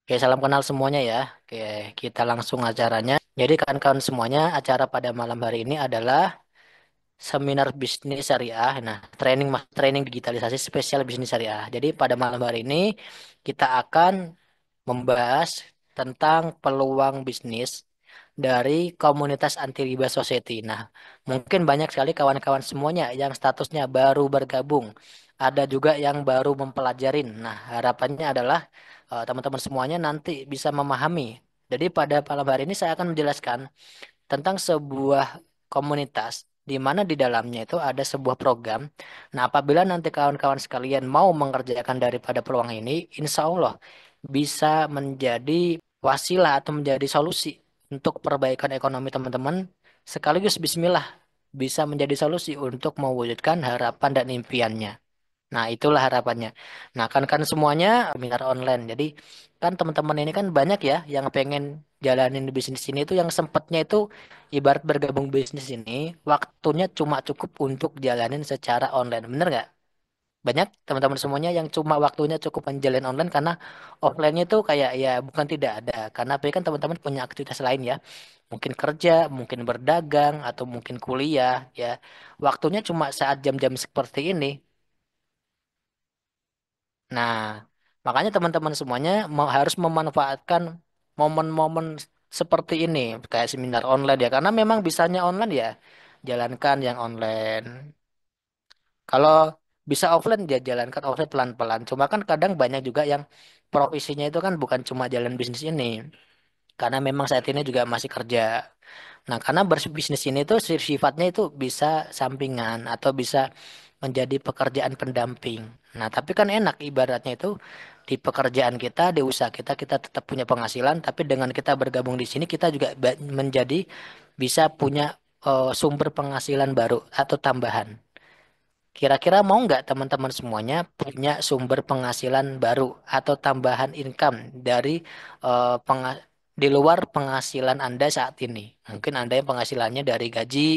Oke, salam kenal semuanya ya. Oke, kita langsung acaranya. Jadi kawan-kawan semuanya, acara pada malam hari ini adalah seminar bisnis syariah. Nah, training digitalisasi spesial bisnis syariah. Jadi pada malam hari ini kita akan membahas tentang peluang bisnis dari komunitas anti riba society. Nah, mungkin banyak sekali kawan-kawan semuanya yang statusnya baru bergabung. Ada juga yang baru mempelajarin. Nah, harapannya adalah teman-teman semuanya nanti bisa memahami. Jadi pada malam hari ini saya akan menjelaskan tentang sebuah komunitas di mana di dalamnya itu ada sebuah program. Nah, apabila nanti kawan-kawan sekalian mau mengerjakan daripada peluang ini, insya Allah bisa menjadi wasilah atau menjadi solusi untuk perbaikan ekonomi teman-teman, sekaligus bismillah bisa menjadi solusi untuk mewujudkan harapan dan impiannya. Nah, itulah harapannya. Nah, kan semuanya seminar online. Jadi, kan teman-teman ini kan banyak ya yang pengen jalanin bisnis ini itu yang sempatnya itu ibarat bergabung bisnis ini, waktunya cuma cukup untuk jalanin secara online. Bener nggak? Banyak teman-teman semuanya yang cuma waktunya cukup menjalin online karena offline-nya itu kayak ya bukan tidak ada. Karena apa kan teman-teman punya aktivitas lain ya. Mungkin kerja, mungkin berdagang, atau mungkin kuliah ya. Waktunya cuma saat jam-jam seperti ini. Nah, makanya teman-teman semuanya harus memanfaatkan momen-momen seperti ini, kayak seminar online ya, karena memang bisanya online ya, jalankan yang online. Kalau bisa offline dia jalankan offline pelan-pelan. Cuma kan kadang banyak juga yang profesinya itu kan bukan cuma jalan bisnis ini, karena memang saat ini juga masih kerja. Nah, karena berbisnis ini tuh sifatnya itu bisa sampingan atau bisa menjadi pekerjaan pendamping. Nah, tapi kan enak ibaratnya itu di pekerjaan kita, di usaha kita, kita tetap punya penghasilan, tapi dengan kita bergabung di sini kita juga menjadi bisa punya sumber penghasilan baru atau tambahan. Kira-kira mau nggak teman-teman semuanya punya sumber penghasilan baru atau tambahan income dari di luar penghasilan Anda saat ini? Mungkin Anda yang penghasilannya dari gaji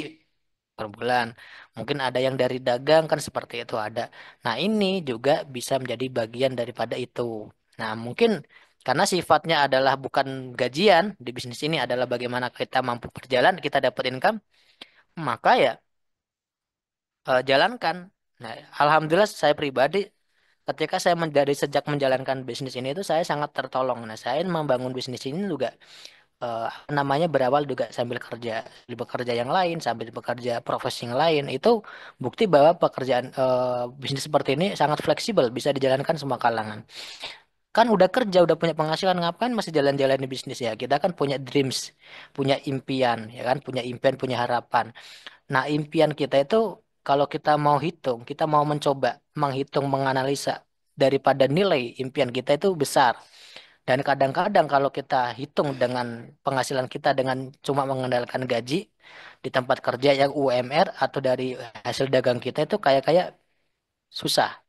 per bulan. Mungkin ada yang dari dagang kan seperti itu ada. Nah, ini juga bisa menjadi bagian daripada itu. Nah, mungkin karena sifatnya adalah bukan gajian di bisnis ini adalah bagaimana kita mampu berjalan, kita dapat income, maka ya jalankan. Nah, alhamdulillah saya pribadi ketika saya menjadi sejak menjalankan bisnis ini itu saya sangat tertolong. Nah, saya membangun bisnis ini juga apa namanya berawal juga sambil kerja, di bekerja yang lain, sambil bekerja profesi yang lain. Itu bukti bahwa pekerjaan bisnis seperti ini sangat fleksibel, bisa dijalankan semua kalangan. Kan udah kerja, udah punya penghasilan, ngapain masih jalan-jalan di bisnis ya? Kita kan punya dreams, punya impian, ya kan? Punya impian, punya harapan. Nah, impian kita itu kalau kita mau hitung, kita mau mencoba menghitung, menganalisa daripada nilai impian kita itu besar. Dan kadang-kadang kalau kita hitung dengan penghasilan kita dengan cuma mengandalkan gaji di tempat kerja yang UMR atau dari hasil dagang kita itu kayak kayak susah.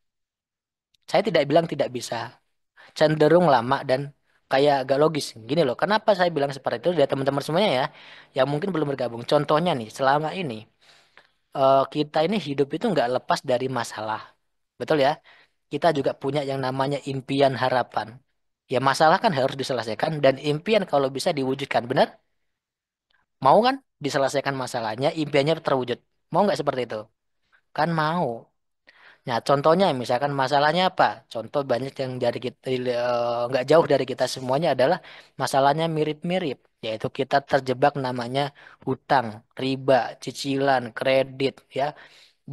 Saya tidak bilang tidak bisa, cenderung lama dan kayak gak logis. Gini loh, kenapa saya bilang seperti itu dari teman-teman semuanya ya, yang mungkin belum bergabung. Contohnya nih, selama ini kita ini hidup itu nggak lepas dari masalah. Betul ya? Kita juga punya yang namanya impian harapan. Ya masalah kan harus diselesaikan dan impian kalau bisa diwujudkan. Benar? Mau kan diselesaikan masalahnya, impiannya terwujud. Mau nggak seperti itu? Kan mau. Nah, contohnya misalkan masalahnya apa? Contoh banyak yang dari kita nggak jauh dari kita semuanya adalah masalahnya mirip-mirip, yaitu kita terjebak namanya hutang, riba, cicilan, kredit, ya,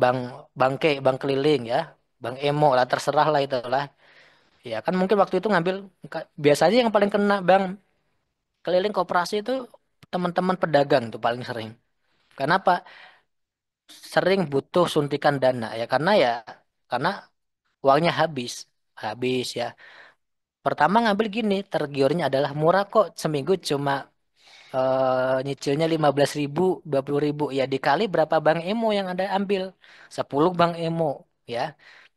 bank bangke, bank keliling, ya, bank emo lah, terserah lah itulah. Ya kan mungkin waktu itu ngambil biasanya yang paling kena bank keliling koperasi itu teman-teman pedagang tuh paling sering. Kenapa? Sering butuh suntikan dana ya karena uangnya habis, habis ya. Pertama ngambil gini, tergiurnya adalah murah kok seminggu cuma nyicilnya 15.000, 20.000 ya dikali berapa bank emo yang Anda ambil? 10 bank emo ya.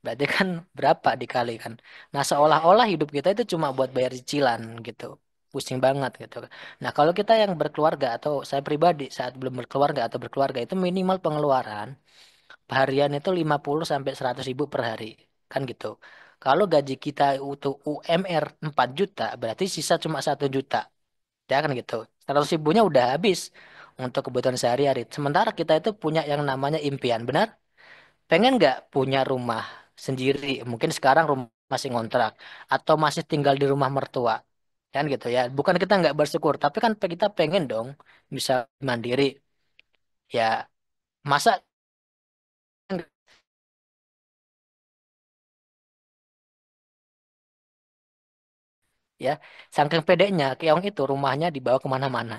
Berarti kan berapa dikali kan? Nah, seolah-olah hidup kita itu cuma buat bayar cicilan gitu. Pusing banget gitu. Nah, kalau kita yang berkeluarga atau saya pribadi saat belum berkeluarga atau berkeluarga itu minimal pengeluaran harian itu 50 sampai 100 ribu per hari. Kan gitu. Kalau gaji kita untuk UMR 4 juta, berarti sisa cuma 1 juta. Ya kan gitu. 100 ribunya udah habis untuk kebutuhan sehari-hari. Sementara kita itu punya yang namanya impian, benar? Pengen nggak punya rumah sendiri? Mungkin sekarang rumah masih ngontrak atau masih tinggal di rumah mertua. Kan gitu ya. Bukan kita nggak bersyukur, tapi kan kita pengen dong bisa mandiri. Ya, masa ya, saking pedenya, Keong itu rumahnya dibawa kemana-mana.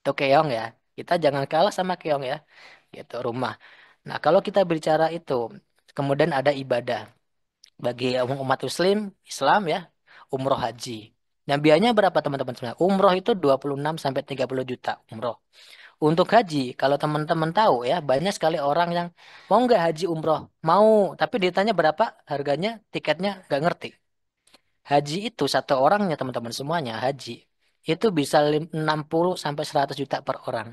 Itu Keong ya. Kita jangan kalah sama Keong ya. Gitu, rumah. Nah, kalau kita bicara itu, kemudian ada ibadah. Bagi umat Muslim, Islam ya, umroh haji. Nah, biayanya berapa teman-teman sebenarnya? Umroh itu 26 sampai 30 juta umroh. Untuk haji, kalau teman-teman tahu ya, banyak sekali orang yang mau nggak haji umroh? Mau, tapi ditanya berapa harganya, tiketnya nggak ngerti. Haji itu satu orangnya teman-teman semuanya haji. Itu bisa 60 sampai 100 juta per orang.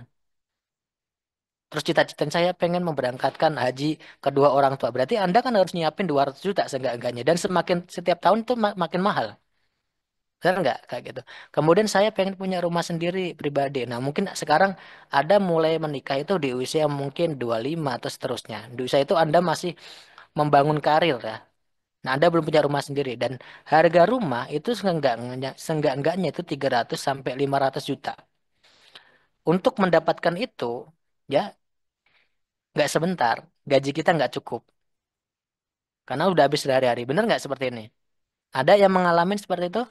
Terus cita-cita saya pengen memberangkatkan haji kedua orang tua. Berarti Anda kan harus nyiapin 200 juta seenggak-enggaknya. Dan semakin setiap tahun itu makin mahal. Benar nggak? Kayak gitu. Kemudian saya pengen punya rumah sendiri pribadi. Nah mungkin sekarang ada mulai menikah itu di usia mungkin 25 atau seterusnya. Di usia itu Anda masih membangun karir ya. Nah Anda belum punya rumah sendiri. Dan harga rumah itu seenggak-enggaknya itu 300 sampai 500 juta. Untuk mendapatkan itu, ya nggak sebentar. Gaji kita nggak cukup. Karena udah habis sehari-hari. Bener nggak seperti ini? Ada yang mengalami seperti itu?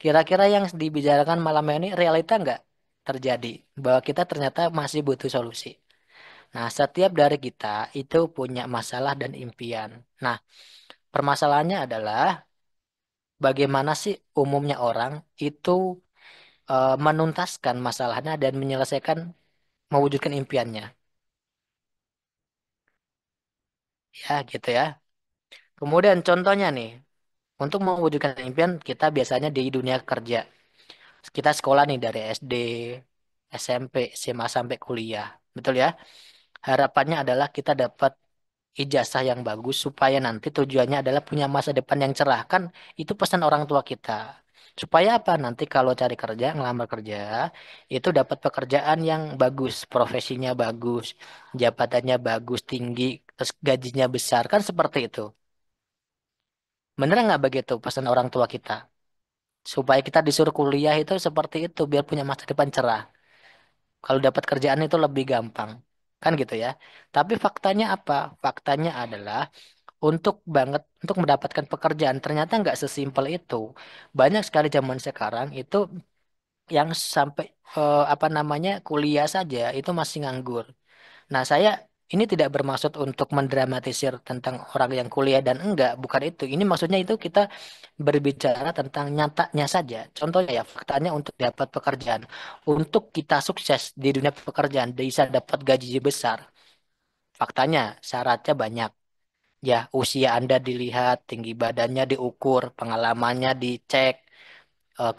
Kira-kira yang dibicarakan malam ini realita nggak terjadi? Bahwa kita ternyata masih butuh solusi. Nah, setiap dari kita itu punya masalah dan impian. Nah, permasalahannya adalah bagaimana sih umumnya orang itu menuntaskan masalahnya dan menyelesaikan mewujudkan impiannya. Ya, gitu ya. Kemudian contohnya nih, untuk mewujudkan impian kita biasanya di dunia kerja. Kita sekolah nih dari SD, SMP, SMA sampai kuliah. Betul ya? Harapannya adalah kita dapat ijazah yang bagus supaya nanti tujuannya adalah punya masa depan yang cerah. Kan itu pesan orang tua kita. Supaya apa? Nanti kalau cari kerja, ngelamar kerja, itu dapat pekerjaan yang bagus, profesinya bagus, jabatannya bagus, tinggi, terus gajinya besar. Kan seperti itu. Bener nggak begitu pesan orang tua kita? Supaya kita disuruh kuliah itu seperti itu, biar punya masa depan cerah. Kalau dapat kerjaan itu lebih gampang. Kan gitu ya. Tapi faktanya apa? Faktanya adalah untuk mendapatkan pekerjaan ternyata nggak sesimpel itu. Banyak sekali zaman sekarang itu yang sampai apa namanya kuliah saja itu masih nganggur. Nah, saya ini tidak bermaksud untuk mendramatisir tentang orang yang kuliah dan enggak, bukan itu. Ini maksudnya itu kita berbicara tentang nyatanya saja. Contohnya ya, faktanya untuk dapat pekerjaan. Untuk kita sukses di dunia pekerjaan, bisa dapat gaji besar. Faktanya, syaratnya banyak. Ya, usia Anda dilihat, tinggi badannya diukur, pengalamannya dicek,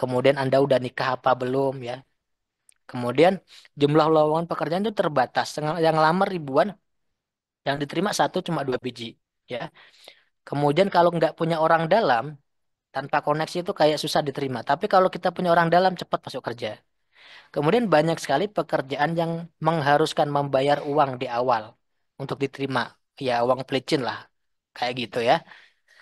kemudian Anda udah nikah apa belum ya. Kemudian jumlah lowongan pekerjaan itu terbatas. Yang lamar ribuan, yang diterima satu cuma 2 biji. Ya. Kemudian kalau nggak punya orang dalam, tanpa koneksi itu kayak susah diterima. Tapi kalau kita punya orang dalam, cepat masuk kerja. Kemudian banyak sekali pekerjaan yang mengharuskan membayar uang di awal untuk diterima. Ya, uang pelicin lah. Kayak gitu ya.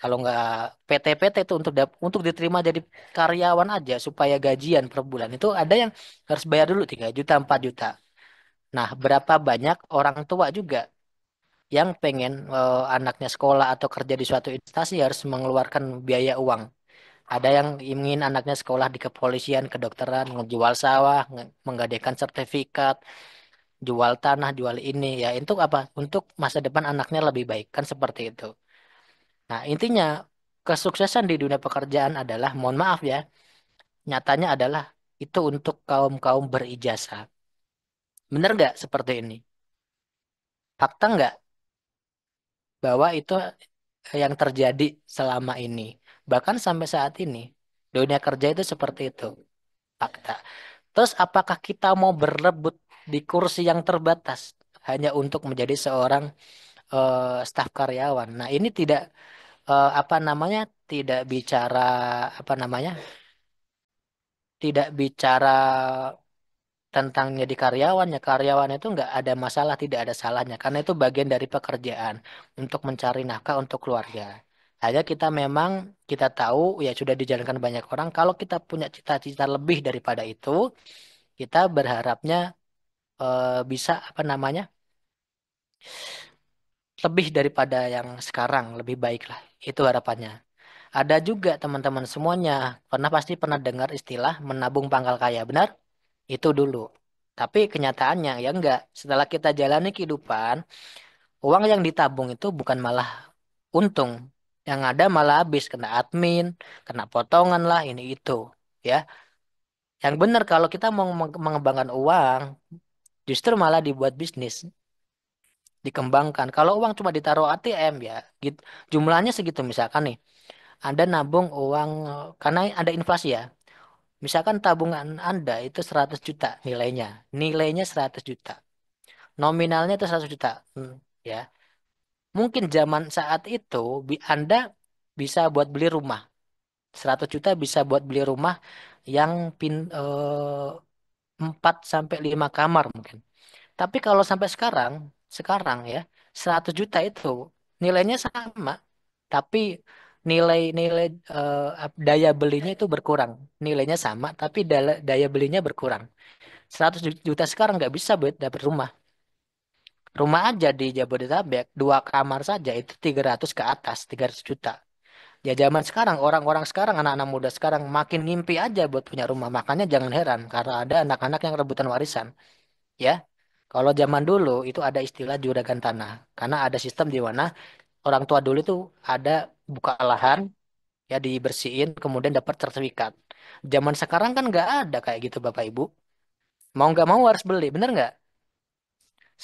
Kalau nggak PT-PT itu untuk diterima jadi karyawan aja supaya gajian per bulan itu ada yang harus bayar dulu 3 juta, 4 juta. Nah, berapa banyak orang tua juga yang pengen anaknya sekolah atau kerja di suatu instansi harus mengeluarkan biaya uang. Ada yang ingin anaknya sekolah di kepolisian, kedokteran, ngejual sawah, menggadaikan sertifikat, jual tanah, jual ini. Ya, untuk apa? Untuk masa depan anaknya lebih baik. Kan seperti itu. Nah, intinya kesuksesan di dunia pekerjaan adalah, mohon maaf ya, nyatanya adalah itu untuk kaum-kaum berijazah. Benar nggak seperti ini? Fakta nggak bahwa itu yang terjadi selama ini? Bahkan sampai saat ini, dunia kerja itu seperti itu. Fakta. Terus apakah kita mau berebut di kursi yang terbatas hanya untuk menjadi seorang staf karyawan? Nah, ini tidak apa namanya, tidak bicara apa namanya, tidak bicara tentang jadi karyawan, ya karyawan itu nggak ada masalah, tidak ada salahnya karena itu bagian dari pekerjaan untuk mencari nafkah untuk keluarga. Hanya kita memang kita tahu ya sudah dijalankan banyak orang, kalau kita punya cita-cita lebih daripada itu, kita berharapnya bisa apa namanya, lebih daripada yang sekarang, lebih baik lah. Itu harapannya. Ada juga teman-teman semuanya pernah pasti pernah dengar istilah menabung pangkal kaya, benar? Itu dulu. Tapi kenyataannya ya enggak. Setelah kita jalani kehidupan, uang yang ditabung itu bukan malah untung. Yang ada malah habis kena admin, kena potongan lah ini itu. Ya, yang benar kalau kita mau mengembangkan uang, justru malah dibuat bisnis, dikembangkan. Kalau uang cuma ditaruh ATM ya, gitu, jumlahnya segitu misalkan nih. Anda nabung uang karena ada inflasi ya. Misalkan tabungan Anda itu 100 juta nilainya. Nilainya 100 juta. Nominalnya itu 100 juta. Ya. Mungkin zaman saat itu Anda bisa buat beli rumah. 100 juta bisa buat beli rumah yang 4 sampai 5 kamar mungkin. Tapi kalau sampai sekarang ya 100 juta itu nilainya sama. Tapi nilai-nilai daya belinya itu berkurang. Nilainya sama, tapi daya belinya berkurang. 100 juta sekarang nggak bisa buat dapat rumah. Rumah aja di Jabodetabek, 2 kamar saja itu 300 ke atas, 300 juta. Ya zaman sekarang, orang-orang sekarang, anak-anak muda sekarang makin ngimpi aja buat punya rumah. Makanya jangan heran, karena ada anak-anak yang rebutan warisan. Ya, kalau zaman dulu itu ada istilah juragan tanah. Karena ada sistem di mana orang tua dulu itu ada buka lahan, ya dibersihin, kemudian dapat sertifikat. Zaman sekarang kan nggak ada kayak gitu Bapak Ibu. Mau nggak mau harus beli, bener nggak?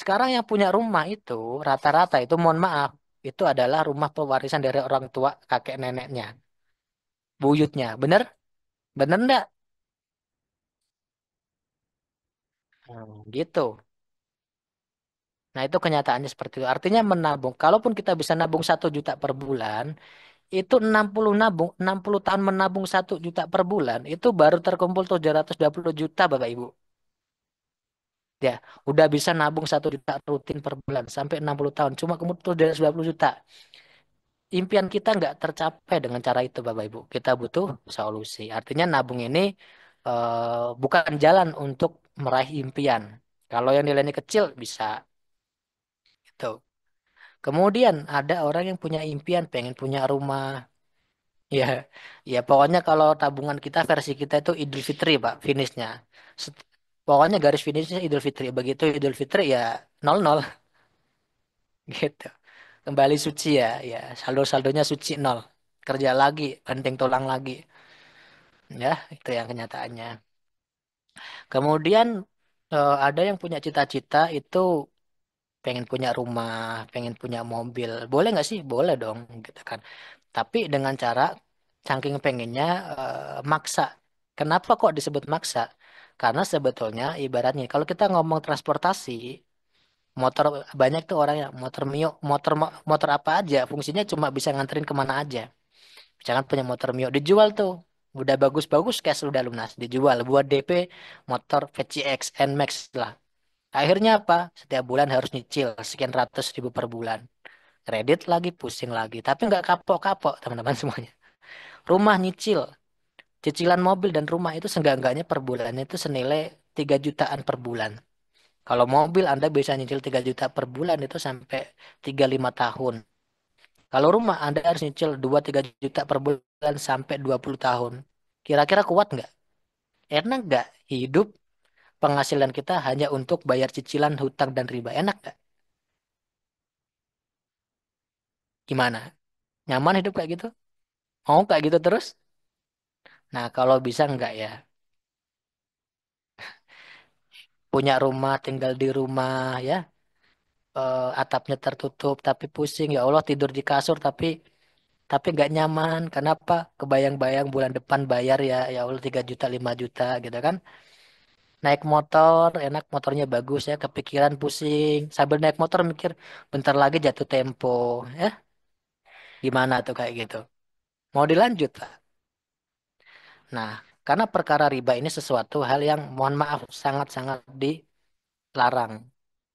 Sekarang yang punya rumah itu rata-rata itu mohon maaf itu adalah rumah pewarisan dari orang tua kakek neneknya, buyutnya, bener? Bener nggak? Gitu. Nah itu kenyataannya seperti itu. Artinya menabung. Kalaupun kita bisa nabung 1 juta per bulan, itu 60 tahun menabung 1 juta per bulan, itu baru terkumpul 720 juta Bapak Ibu. Ya, udah bisa nabung 1 juta rutin per bulan sampai 60 tahun. Cuma kemudian 720 juta. Impian kita nggak tercapai dengan cara itu, Bapak Ibu. Kita butuh solusi. Artinya nabung ini bukan jalan untuk meraih impian. Kalau yang nilainya kecil bisa gitu. Kemudian ada orang yang punya impian pengen punya rumah. Ya, ya pokoknya kalau tabungan kita versi kita itu Idul Fitri, Pak, finishnya. Set- Pokoknya garis finishnya Idul Fitri. Begitu Idul Fitri ya 00 gitu. Kembali suci ya, ya saldo-saldonya suci nol. Kerja lagi, banting tulang lagi. Ya, itu yang kenyataannya. Kemudian ada yang punya cita-cita itu pengen punya rumah, pengen punya mobil. Boleh nggak sih? Boleh dong, gitu kan. Tapi dengan cara saking pengennya maksa. Kenapa kok disebut maksa? Karena sebetulnya ibaratnya kalau kita ngomong transportasi, motor banyak tuh orang yang motor Mio, motor apa aja, fungsinya cuma bisa nganterin kemana aja. Misalkan punya motor Mio dijual tuh, udah bagus-bagus cash udah lunas, dijual buat DP motor VCX NMAX lah. Akhirnya apa? Setiap bulan harus nyicil sekian ratus ribu per bulan. Kredit lagi, pusing lagi. Tapi nggak kapok-kapok teman-teman semuanya. Rumah nyicil, cicilan mobil dan rumah itu seenggak-enggaknya per bulannya itu senilai 3 jutaan per bulan. Kalau mobil Anda bisa nyicil 3 juta per bulan itu sampai 35 tahun. Kalau rumah Anda harus nyicil 2-3 juta per bulan sampai 20 tahun. Kira-kira kuat nggak? Enak nggak hidup penghasilan kita hanya untuk bayar cicilan hutang dan riba? Enak nggak? Gimana? Nyaman hidup kayak gitu? Mau kayak gitu terus? Nah, kalau bisa nggak ya? Punya rumah, tinggal di rumah ya. Atapnya tertutup tapi pusing. Ya Allah tidur di kasur tapi nggak nyaman. Kenapa? Kebayang-bayang bulan depan bayar ya. Ya Allah 3 juta, 5 juta gitu kan. Naik motor, enak motornya bagus ya. Kepikiran pusing. Sambil naik motor mikir bentar lagi jatuh tempo. Ya, Gimana tuh kayak gitu? Mau dilanjut, Pak? Nah, karena perkara riba ini sesuatu hal yang mohon maaf sangat-sangat dilarang.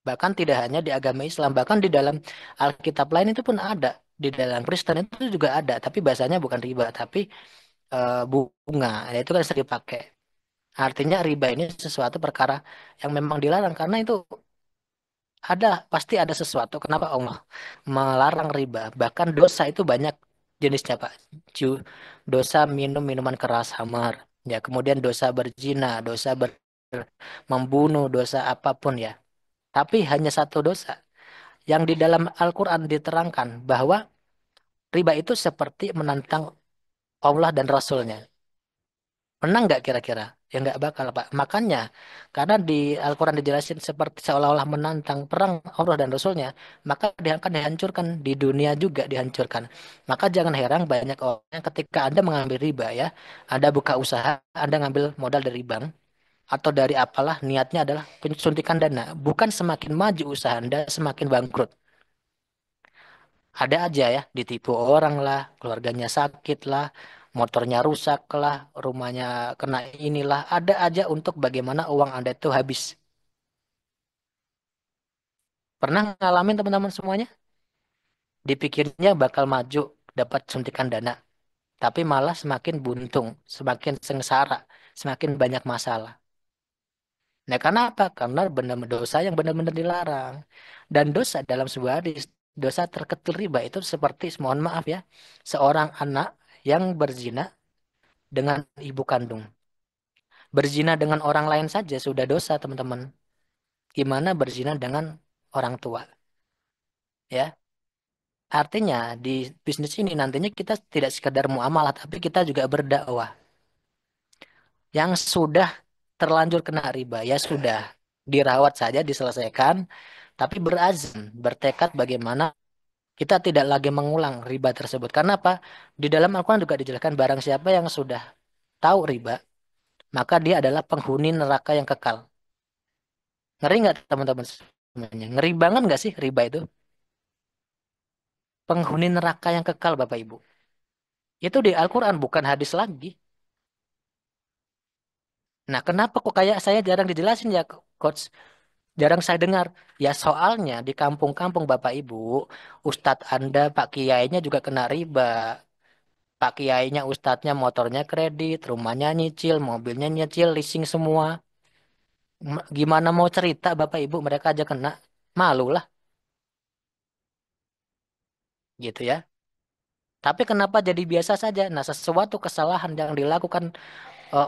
Bahkan tidak hanya di agama Islam, bahkan di dalam Alkitab lain itu pun ada. Di dalam Kristen itu juga ada, tapi bahasanya bukan riba, tapi bunga. Ya, itu kan sering dipakai. Artinya riba ini sesuatu perkara yang memang dilarang karena itu pasti ada sesuatu kenapa Allah melarang riba. Bahkan dosa itu banyak jenisnya, Pak. Ju- Dosa minum minuman keras, hamar. Ya, kemudian dosa berzina, membunuh, dosa apapun ya. Tapi hanya satu dosa yang di dalam Al-Quran diterangkan bahwa riba itu seperti menantang Allah dan Rasulnya. Menang nggak kira-kira? Ya nggak bakal, Pak. Makanya, karena di Al-Quran dijelasin seperti seolah-olah menantang perang Allah dan Rasulnya, maka dia akan dihancurkan. Di dunia juga dihancurkan. Maka jangan heran banyak orang ketika Anda mengambil riba ya, Anda buka usaha, Anda ngambil modal dari bank, atau dari apalah, niatnya adalah suntikan dana. Bukan semakin maju usaha Anda, semakin bangkrut. Ada aja ya, ditipu orang lah, keluarganya sakit lah, motornya rusak lah, rumahnya kena inilah. Ada aja untuk bagaimana uang Anda itu habis. Pernah ngalamin teman-teman semuanya? Dipikirnya bakal maju, dapat suntikan dana. Tapi malah semakin buntung, semakin sengsara, semakin banyak masalah. Nah, karena apa? Karena benar dosa yang benar-benar dilarang. Dan dosa dalam sebuah hadis, dosa terkecil riba itu seperti, mohon maaf ya, seorang anak yang berzina dengan ibu kandung. Berzina dengan orang lain saja sudah dosa, teman-teman. Gimana berzina dengan orang tua? Ya, artinya di bisnis ini nantinya kita tidak sekedar muamalah, tapi kita juga berdakwah. Yang sudah terlanjur kena riba, ya sudah dirawat saja, diselesaikan, tapi berazam, bertekad bagaimana kita tidak lagi mengulang riba tersebut. Karena apa? Di dalam Al-Quran juga dijelaskan barang siapa yang sudah tahu riba, maka dia adalah penghuni neraka yang kekal. Ngeri nggak teman-teman semuanya? Ngeri banget nggak sih riba itu? Penghuni neraka yang kekal, Bapak Ibu. Itu di Al-Quran, bukan hadis lagi. Nah, kenapa kok kayak saya jarang dijelasin ya, Coach? Jarang saya dengar. Ya soalnya di kampung-kampung Bapak Ibu, Ustadz Anda, Pak Kiainya juga kena riba. Pak Kiainya, Ustadznya motornya kredit, rumahnya nyicil, mobilnya nyicil, leasing semua. Gimana mau cerita Bapak Ibu, mereka aja kena. Malu lah, gitu ya. Tapi kenapa jadi biasa saja? Nah, sesuatu kesalahan yang dilakukan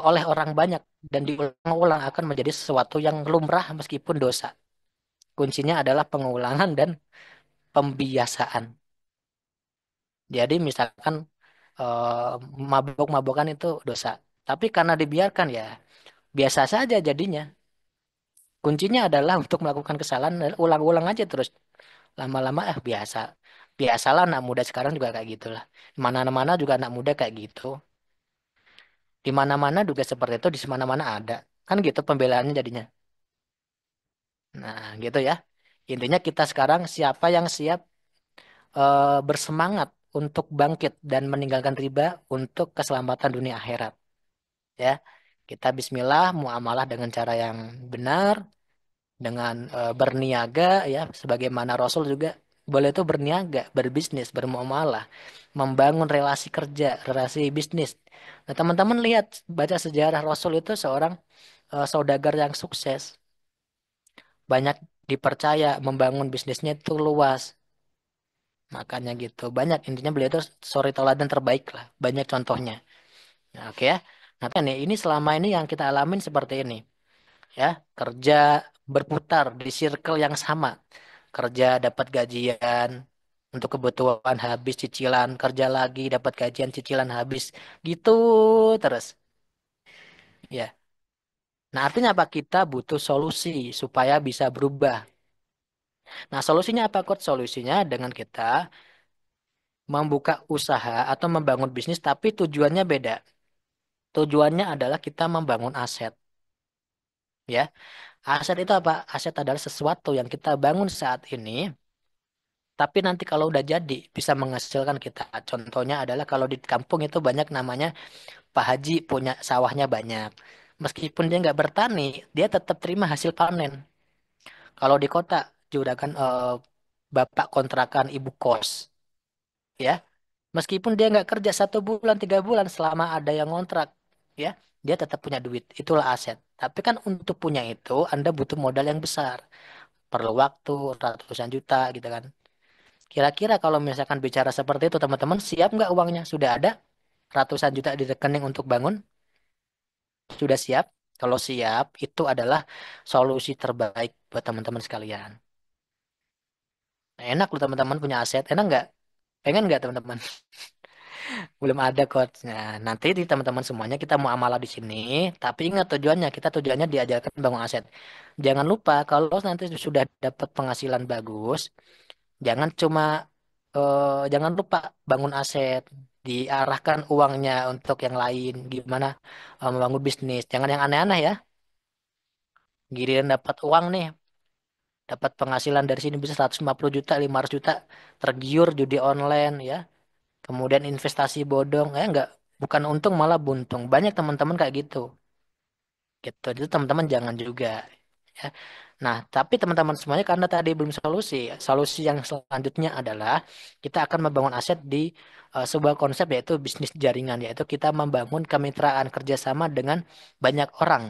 oleh orang banyak dan diulang-ulang akan menjadi sesuatu yang lumrah meskipun dosa. Kuncinya adalah pengulangan dan pembiasaan. Jadi misalkan eh, mabuk-mabukan itu dosa. Tapi karena dibiarkan ya biasa saja jadinya. Kuncinya adalah untuk melakukan kesalahan ulang-ulang aja terus. Lama-lama biasa. Biasalah anak muda sekarang juga kayak gitulah. Mana-mana juga anak muda kayak gitu. Di mana-mana juga seperti itu, di mana-mana ada. Kan gitu pembelaannya jadinya. Nah, gitu ya. Intinya kita sekarang siapa yang siap bersemangat untuk bangkit dan meninggalkan riba untuk keselamatan dunia akhirat. Ya, kita Bismillah muamalah dengan cara yang benar, dengan berniaga ya, sebagaimana Rasul juga boleh itu berniaga, berbisnis, bermuamalah, membangun relasi kerja, relasi bisnis. Nah, teman-teman lihat baca sejarah Rasul itu seorang saudagar yang sukses, banyak dipercaya, membangun bisnisnya itu luas. Makanya gitu. Banyak intinya beliau itu suri teladan terbaik lah. Banyak contohnya. Nah, oke ya. Nah, kan ya, ini selama ini yang kita alamin seperti ini. Ya, kerja berputar di circle yang sama. Kerja dapat gajian untuk kebutuhan habis cicilan, kerja lagi dapat gajian cicilan habis. Gitu terus. Ya. Nah, artinya apa? Kita butuh solusi supaya bisa berubah. Nah, solusinya apa, Coach? Solusinya dengan kita membuka usaha atau membangun bisnis tapi tujuannya beda. Tujuannya adalah kita membangun aset, ya. Aset itu apa? Aset adalah sesuatu yang kita bangun saat ini Tapi nanti kalau udah jadi bisa menghasilkan kita. Contohnya adalah kalau di kampung itu banyak namanya Pak Haji punya sawahnya banyak. Meskipun dia nggak bertani, dia tetap terima hasil panen. Kalau di kota, juragan bapak kontrakan ibu kos, ya. Meskipun dia nggak kerja 1 bulan, 3 bulan, selama ada yang ngontrak, ya, dia tetap punya duit. Itulah aset. Tapi kan untuk punya itu, Anda butuh modal yang besar. Perlu waktu ratusan juta, gitu kan. Kira-kira kalau misalkan bicara seperti itu, teman-teman siap nggak uangnya? Sudah ada ratusan juta di rekening untuk bangun? Sudah siap? Kalau siap, itu adalah solusi terbaik buat teman-teman sekalian. Nah, enak loh teman-teman punya aset. Enak nggak? Pengen nggak teman-teman? Belum ada coachnya. Nanti di teman-teman semuanya kita mau amalah di sini. Tapi ingat tujuannya. Kita tujuannya diajarkan bangun aset. Jangan lupa kalau nanti sudah dapat penghasilan bagus, jangan cuma jangan lupa bangun aset. Diarahkan uangnya untuk yang lain. Gimana membangun bisnis. Jangan yang aneh-aneh ya. Giliran dapat uang nih, dapat penghasilan dari sini bisa 150 juta, 500 juta, tergiur judi online ya. Kemudian investasi bodong, enggak, bukan untung malah buntung. Banyak teman-teman kayak gitu. Gitu. Itu teman-teman jangan juga ya. Nah, tapi teman-teman semuanya karena tadi belum solusi, solusi yang selanjutnya adalah kita akan membangun aset di sebuah konsep yaitu bisnis jaringan, yaitu kita membangun kemitraan kerjasama dengan banyak orang.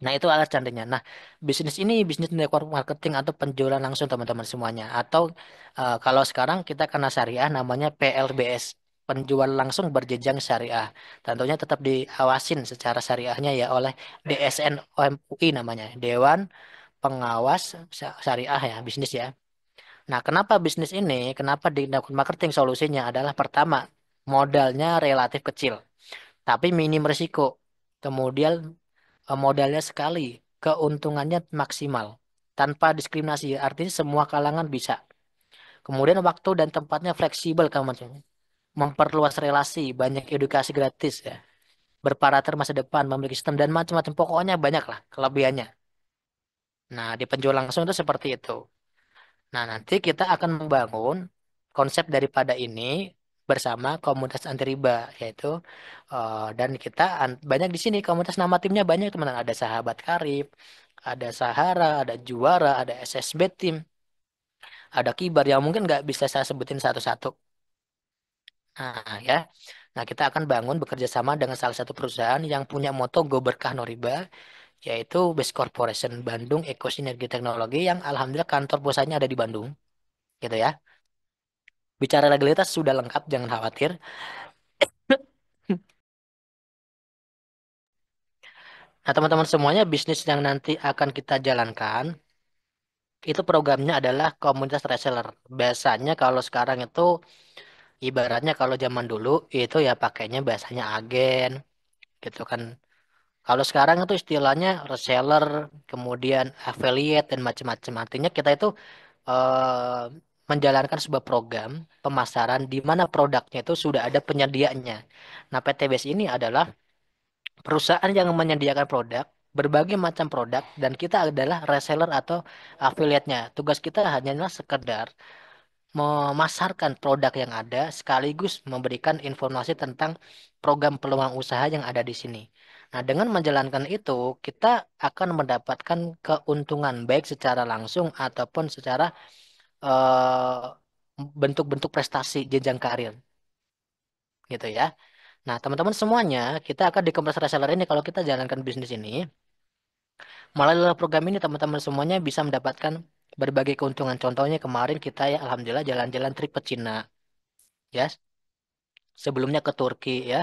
Nah, itu alat cantiknya. Nah, bisnis ini bisnis network marketing atau penjualan langsung teman-teman semuanya. Atau kalau sekarang kita kena syariah namanya PLBS, penjual langsung berjenjang syariah. Tentunya tetap diawasin secara syariahnya ya oleh DSN OMUI namanya, Dewan Pengawas Syariah ya, bisnis ya. Nah, kenapa bisnis ini? Kenapa di network marketing solusinya adalah pertama, modalnya relatif kecil, tapi minim risiko. Kemudian modalnya sekali, keuntungannya maksimal, tanpa diskriminasi. Artinya semua kalangan bisa. Kemudian waktu dan tempatnya fleksibel, kamu memperluas relasi, banyak edukasi gratis ya, berparater masa depan, memiliki sistem dan macam-macam. Pokoknya banyak lah kelebihannya. Nah, di penjual langsung itu seperti itu. Nah, nanti kita akan membangun konsep daripada ini bersama komunitas anti riba, yaitu dan kita banyak di sini komunitas, nama timnya banyak teman-teman. Ada Sahabat Karib, ada Sahara, ada Juara, ada SSB Tim, ada Kibar yang mungkin nggak bisa saya sebutin satu-satu. Nah, ya. Nah, kita akan bangun bekerja sama dengan salah satu perusahaan yang punya moto Go Berkah No Riba, yaitu Best Corporation Bandung Eko Sinergi Teknologi yang alhamdulillah kantor pusatnya ada di Bandung, gitu ya. Bicara legalitas sudah lengkap, jangan khawatir. Nah, teman-teman semuanya, bisnis yang nanti akan kita jalankan, itu programnya adalah komunitas reseller. Biasanya kalau sekarang itu, ibaratnya kalau zaman dulu, itu ya pakainya biasanya agen, gitu kan. Kalau sekarang itu istilahnya reseller, kemudian affiliate, dan macam-macam. Artinya kita itu menjalankan sebuah program pemasaran di mana produknya itu sudah ada penyediaannya. Nah, PTBS ini adalah perusahaan yang menyediakan produk, berbagai macam produk, dan kita adalah reseller atau affiliate-nya. Tugas kita hanyalah sekedar memasarkan produk yang ada sekaligus memberikan informasi tentang program peluang usaha yang ada di sini. Nah, dengan menjalankan itu, kita akan mendapatkan keuntungan baik secara langsung ataupun secara eh, bentuk-bentuk prestasi jenjang karir, gitu ya. Nah, teman-teman semuanya, kita akan di Kompas Reseller ini kalau kita jalankan bisnis ini, melalui program ini teman-teman semuanya bisa mendapatkan berbagai keuntungan. Contohnya kemarin kita ya alhamdulillah jalan-jalan trip ke Cina, ya. Sebelumnya ke Turki ya,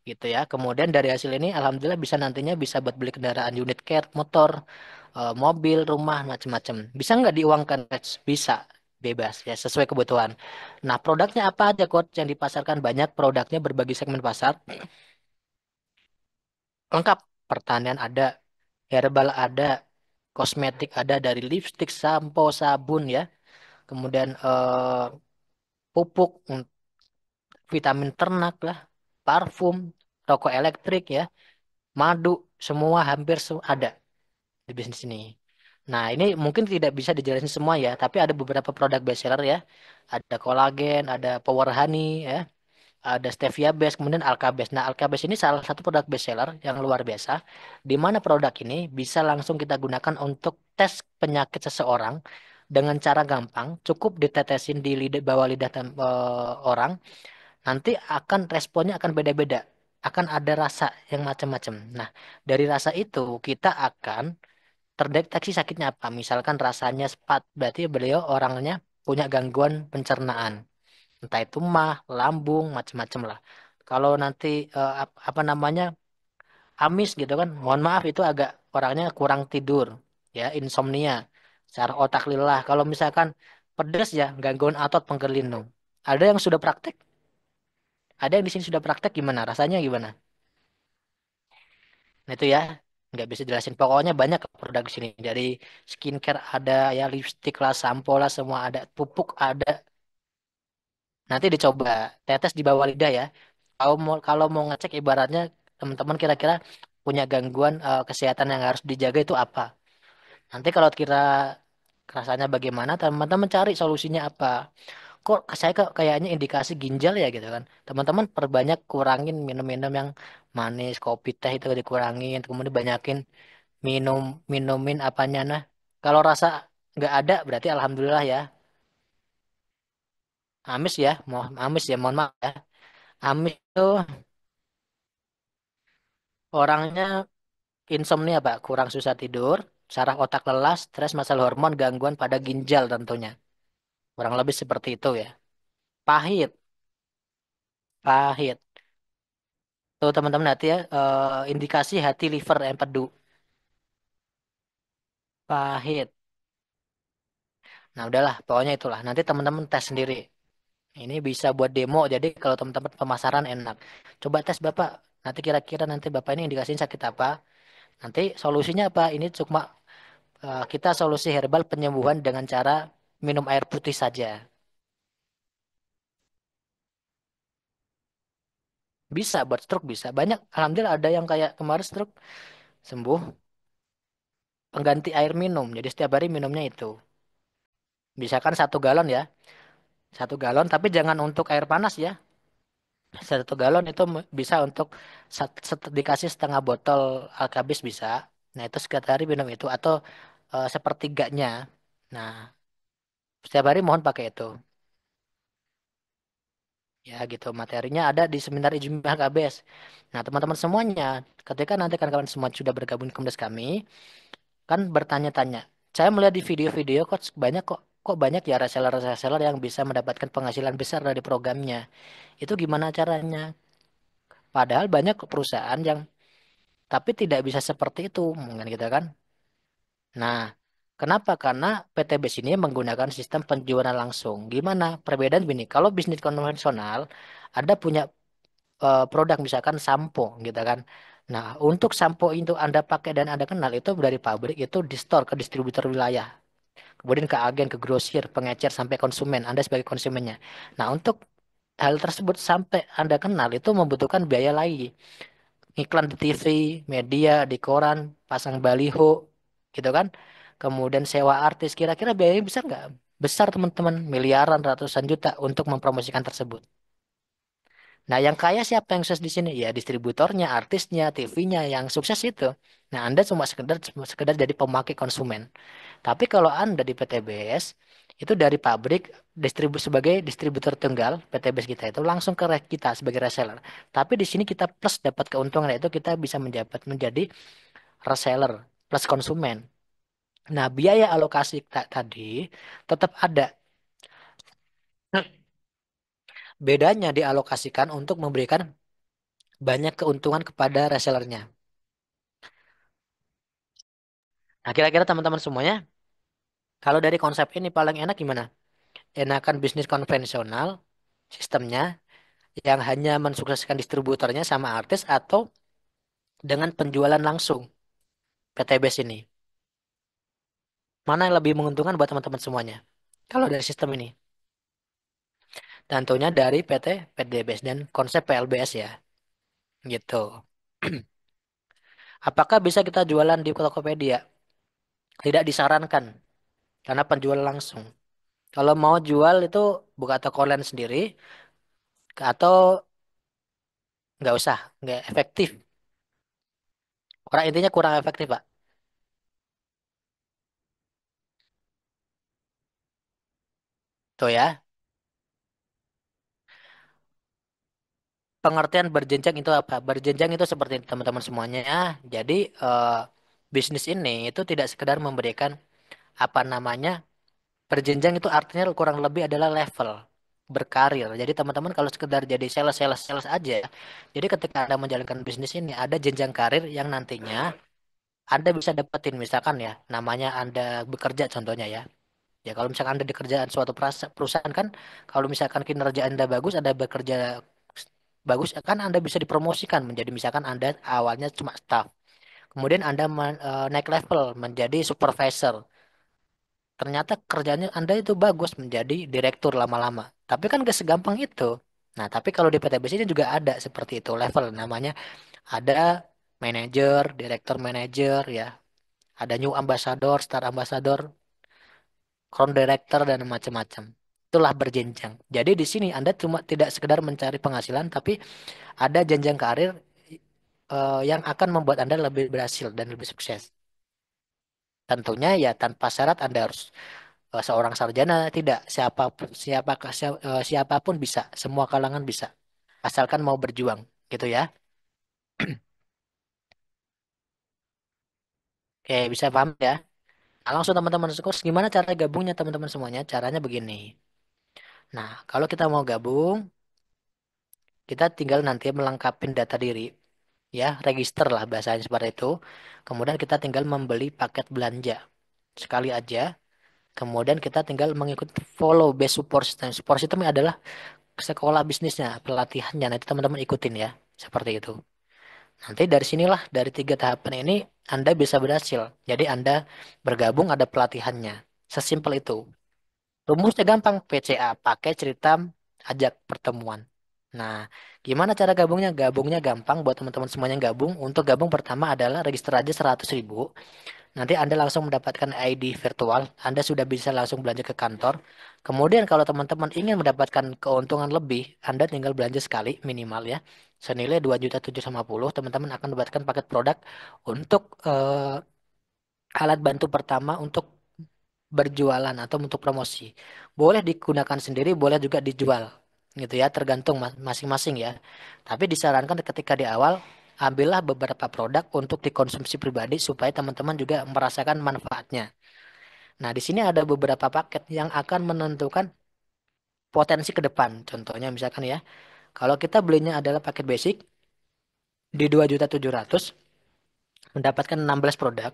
gitu ya. Kemudian dari hasil ini alhamdulillah bisa nantinya bisa buat beli kendaraan unit care, motor, mobil, rumah, macam-macam. Bisa nggak diuangkan? Bisa, bebas ya sesuai kebutuhan. Nah, produknya apa aja coach yang dipasarkan? Banyak produknya, berbagai segmen pasar. Lengkap. Pertanian ada, herbal ada, kosmetik ada, dari lipstick, sampo, sabun ya. Kemudian pupuk, vitamin ternak lah, parfum, rokok elektrik ya, madu, semua hampir ada di bisnis ini. Nah, ini mungkin tidak bisa dijelasin semua ya, tapi ada beberapa produk best seller ya. Ada kolagen, ada power honey ya, ada stevia base, kemudian Alka-Base. Nah, Alka-Base ini salah satu produk best seller yang luar biasa, di mana produk ini bisa langsung kita gunakan untuk tes penyakit seseorang dengan cara gampang, cukup ditetesin di lidah, bawah lidah orang, nanti akan responnya akan beda-beda, akan ada rasa yang macam-macam. Nah, dari rasa itu kita akan terdeteksi sakitnya apa. Misalkan rasanya sepat, berarti beliau orangnya punya gangguan pencernaan, entah itu mah, lambung, macam-macam lah. Kalau nanti apa namanya amis gitu kan, mohon maaf itu agak orangnya kurang tidur, ya insomnia, secara otak lillah. Kalau misalkan pedas ya gangguan otot pengger lindung. Ada yang sudah praktek, ada yang di sini sudah praktek gimana? Rasanya gimana? Nah itu ya, nggak bisa jelasin. Pokoknya banyak produk di sini. Dari skincare ada, ya lipstick lah, sampo lah, semua ada. Pupuk ada. Nanti dicoba tetes di bawah lidah ya. Kalau mau ngecek ibaratnya teman-teman kira-kira punya gangguan kesehatan yang harus dijaga itu apa. Nanti kalau kira rasanya bagaimana, teman-teman cari solusinya apa. Kok saya kok kayaknya indikasi ginjal ya gitu kan. Teman-teman perbanyak kurangin minum-minum yang manis, kopi teh itu dikurangin. Kemudian banyakin minum minumin apanya nah. Kalau rasa nggak ada berarti alhamdulillah ya. Amis ya, amis ya, mohon maaf ya. Amis itu orangnya insomnia, Pak, kurang susah tidur, saraf otak lelah, stres, masalah hormon, gangguan pada ginjal tentunya. Kurang lebih seperti itu ya. Pahit, pahit. Tuh teman-teman hati ya, indikasi hati liver empedu. Pahit. Nah udahlah, pokoknya itulah. Nanti teman-teman tes sendiri. Ini bisa buat demo, jadi kalau teman-teman pemasaran enak. Coba tes Bapak. Nanti kira-kira nanti Bapak ini indikasinya sakit apa? Nanti solusinya apa? Ini cuma kita solusi herbal penyembuhan dengan cara minum air putih saja. Bisa buat stroke bisa. Banyak, alhamdulillah ada yang kayak kemarin stroke sembuh pengganti air minum. Jadi setiap hari minumnya itu. Misalkan 1 galon ya. 1 galon, tapi jangan untuk air panas ya. 1 galon itu bisa untuk dikasih setengah botol Alkabis bisa. Nah itu setiap hari minum itu atau sepertiganya. Nah setiap hari mohon pakai itu. Ya gitu materinya ada di seminar Ijmi HKBS. Nah teman-teman semuanya, ketika nanti kawan-kawan semua sudah bergabung di komunitas kami, kan bertanya-tanya. Saya melihat di video-video kok banyak ya reseller-reseller yang bisa mendapatkan penghasilan besar dari programnya. Itu gimana caranya? Padahal banyak perusahaan yang tapi tidak bisa seperti itu, mungkin gitu kan? Nah, kenapa? Karena PTB sini menggunakan sistem penjualan langsung. Gimana? Perbedaan begini, kalau bisnis konvensional ada punya produk misalkan sampo gitu kan. Nah, untuk sampo itu Anda pakai dan Anda kenal itu dari pabrik itu di store ke distributor wilayah. Kemudian ke agen, ke grosir, pengecer sampai konsumen. Anda sebagai konsumennya. Nah, untuk hal tersebut sampai Anda kenal itu membutuhkan biaya lagi. Iklan di TV, media, di koran, pasang baliho, gitu kan. Kemudian sewa artis. Kira-kira biayanya besar nggak? Besar teman-teman, miliaran, ratusan juta untuk mempromosikan tersebut. Nah, yang kaya siapa yang sukses di sini? Ya, distributornya, artisnya, TV-nya yang sukses itu. Nah, Anda cuma sekedar jadi pemakai konsumen. Tapi kalau Anda di PTBS itu dari pabrik sebagai distributor tunggal PTBS kita itu langsung ke kita sebagai reseller. Tapi di sini kita plus dapat keuntungan yaitu kita bisa menjadi reseller plus konsumen. Nah, biaya alokasi tadi tetap ada. Bedanya dialokasikan untuk memberikan banyak keuntungan kepada resellernya. Nah, kira-kira teman-teman semuanya, kalau dari konsep ini paling enak gimana? Enakan bisnis konvensional, sistemnya, yang hanya mensukseskan distributornya sama artis, atau dengan penjualan langsung, PTBS ini? Mana yang lebih menguntungkan buat teman-teman semuanya? Kalau dari sistem ini. Tentunya dari PT, PTBS, dan konsep PLBS ya. Gitu. Apakah bisa kita jualan di Tokopedia? Tidak disarankan karena penjual langsung. Kalau mau jual itu buka toko online sendiri atau nggak usah, nggak efektif. Kurang intinya kurang efektif, Pak. Tuh ya. Pengertian berjenjang itu apa? Berjenjang itu seperti ini, teman-teman semuanya. Jadi bisnis ini itu tidak sekedar memberikan apa namanya berjenjang itu artinya kurang lebih adalah level berkarir. Jadi teman-teman kalau sekedar jadi sales sales sales aja, jadi ketika Anda menjalankan bisnis ini ada jenjang karir yang nantinya Anda bisa dapetin misalkan ya, namanya Anda bekerja contohnya ya. Ya kalau misalkan Anda di kerjaan suatu perusahaan kan, kalau misalkan kinerja Anda bagus, Anda bekerja bagus, kan Anda bisa dipromosikan menjadi misalkan Anda awalnya cuma staff. Kemudian Anda naik level menjadi supervisor. Ternyata kerjanya Anda itu bagus menjadi direktur lama-lama. Tapi kan gak segampang itu. Nah, tapi kalau di PTBS ini juga ada seperti itu level namanya ada manajer, direktur manajer ya, ada new ambassador, star ambassador, crown director dan macam-macam. Itulah berjenjang. Jadi di sini Anda cuma tidak sekedar mencari penghasilan, tapi ada jenjang karir yang akan membuat Anda lebih berhasil dan lebih sukses. Tentunya ya tanpa syarat Anda harus seorang sarjana, tidak siapapun bisa, semua kalangan bisa, asalkan mau berjuang, gitu ya. Oke, bisa paham ya. Nah, langsung teman-teman sekors, gimana cara gabungnya teman-teman semuanya? Caranya begini. Nah, kalau kita mau gabung, kita tinggal nanti melengkapi data diri, ya, register lah bahasanya seperti itu. Kemudian kita tinggal membeli paket belanja sekali aja. Kemudian kita tinggal mengikuti follow base support system. Support system adalah sekolah bisnisnya, pelatihannya. Nanti teman-teman ikutin ya, seperti itu. Nanti dari sinilah, dari tiga tahapan ini, Anda bisa berhasil. Jadi Anda bergabung ada pelatihannya. Sesimpel itu. Rumusnya gampang, PCA, pakai cerita ajak pertemuan. Nah, gimana cara gabungnya? Gabungnya gampang buat teman-teman semuanya yang gabung. Untuk gabung pertama adalah register aja 100.000. Nanti Anda langsung mendapatkan ID virtual. Anda sudah bisa langsung belanja ke kantor. Kemudian kalau teman-teman ingin mendapatkan keuntungan lebih, Anda tinggal belanja sekali minimal ya. Senilai 2.750.000, teman-teman akan mendapatkan paket produk untuk alat bantu pertama untuk berjualan atau untuk promosi. Boleh digunakan sendiri, boleh juga dijual. Gitu ya, tergantung masing-masing ya. Tapi disarankan ketika di awal, ambillah beberapa produk untuk dikonsumsi pribadi supaya teman-teman juga merasakan manfaatnya. Nah, di sini ada beberapa paket yang akan menentukan potensi ke depan. Contohnya misalkan ya, kalau kita belinya adalah paket basic di 2.700.000 mendapatkan 16 produk.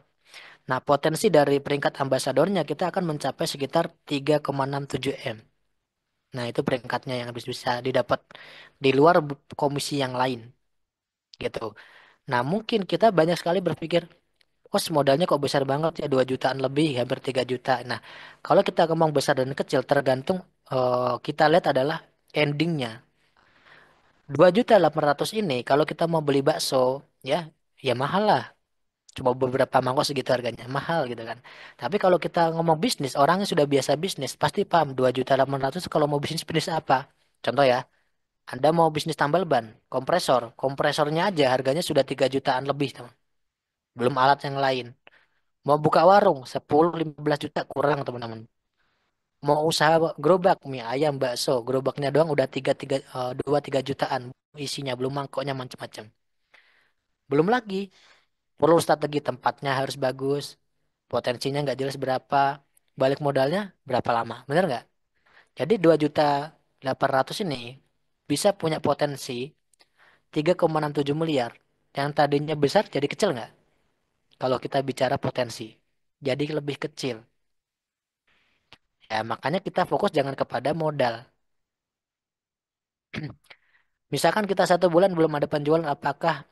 Nah, potensi dari peringkat ambasadornya kita akan mencapai sekitar 3,67 M. Nah, itu peringkatnya yang habis bisa didapat di luar komisi yang lain gitu. Nah, mungkin kita banyak sekali berpikir, oh modalnya kok besar banget ya 2 jutaan lebih, hampir 3 juta. Nah, kalau kita ngomong besar dan kecil tergantung kita lihat adalah endingnya. 2.800.000 ini kalau kita mau beli bakso ya, ya mahal lah. Cuma beberapa mangkok segitu harganya, mahal gitu kan. Tapi kalau kita ngomong bisnis, orangnya sudah biasa bisnis, pasti paham 2.800.000 kalau mau bisnis bisnis apa. Contoh ya, Anda mau bisnis tambal ban, kompresor. Kompresornya aja harganya sudah 3 jutaan lebih, teman. Belum alat yang lain. Mau buka warung, 10-15 juta kurang, teman-teman. Mau usaha gerobak, mie ayam, bakso, gerobaknya doang udah 2-3 jutaan isinya, belum mangkoknya macam-macam. Belum lagi, perlu strategi tempatnya harus bagus, potensinya nggak jelas berapa, balik modalnya berapa lama, bener nggak? Jadi 2.800.000 ini bisa punya potensi 3,67 miliar. Yang tadinya besar jadi kecil nggak? Kalau kita bicara potensi. Jadi lebih kecil. Ya, makanya kita fokus jangan kepada modal. Misalkan kita 1 bulan belum ada penjualan, apakah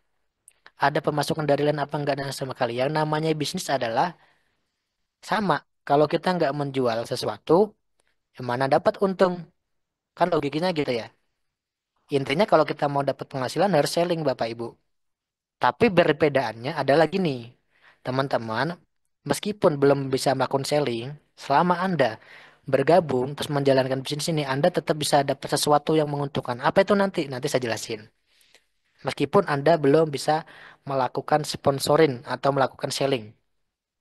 ada pemasukan dari lain apa enggak dan sama kali. Yang namanya bisnis adalah sama. Kalau kita nggak menjual sesuatu, yang mana dapat untung? Kan logikanya gitu ya. Intinya kalau kita mau dapat penghasilan harus selling Bapak Ibu. Tapi perbedaannya adalah gini, teman-teman. Meskipun belum bisa melakukan selling, selama Anda bergabung terus menjalankan bisnis ini, Anda tetap bisa dapat sesuatu yang menguntungkan. Apa itu nanti? Nanti saya jelasin. Meskipun Anda belum bisa melakukan sponsoring atau melakukan selling.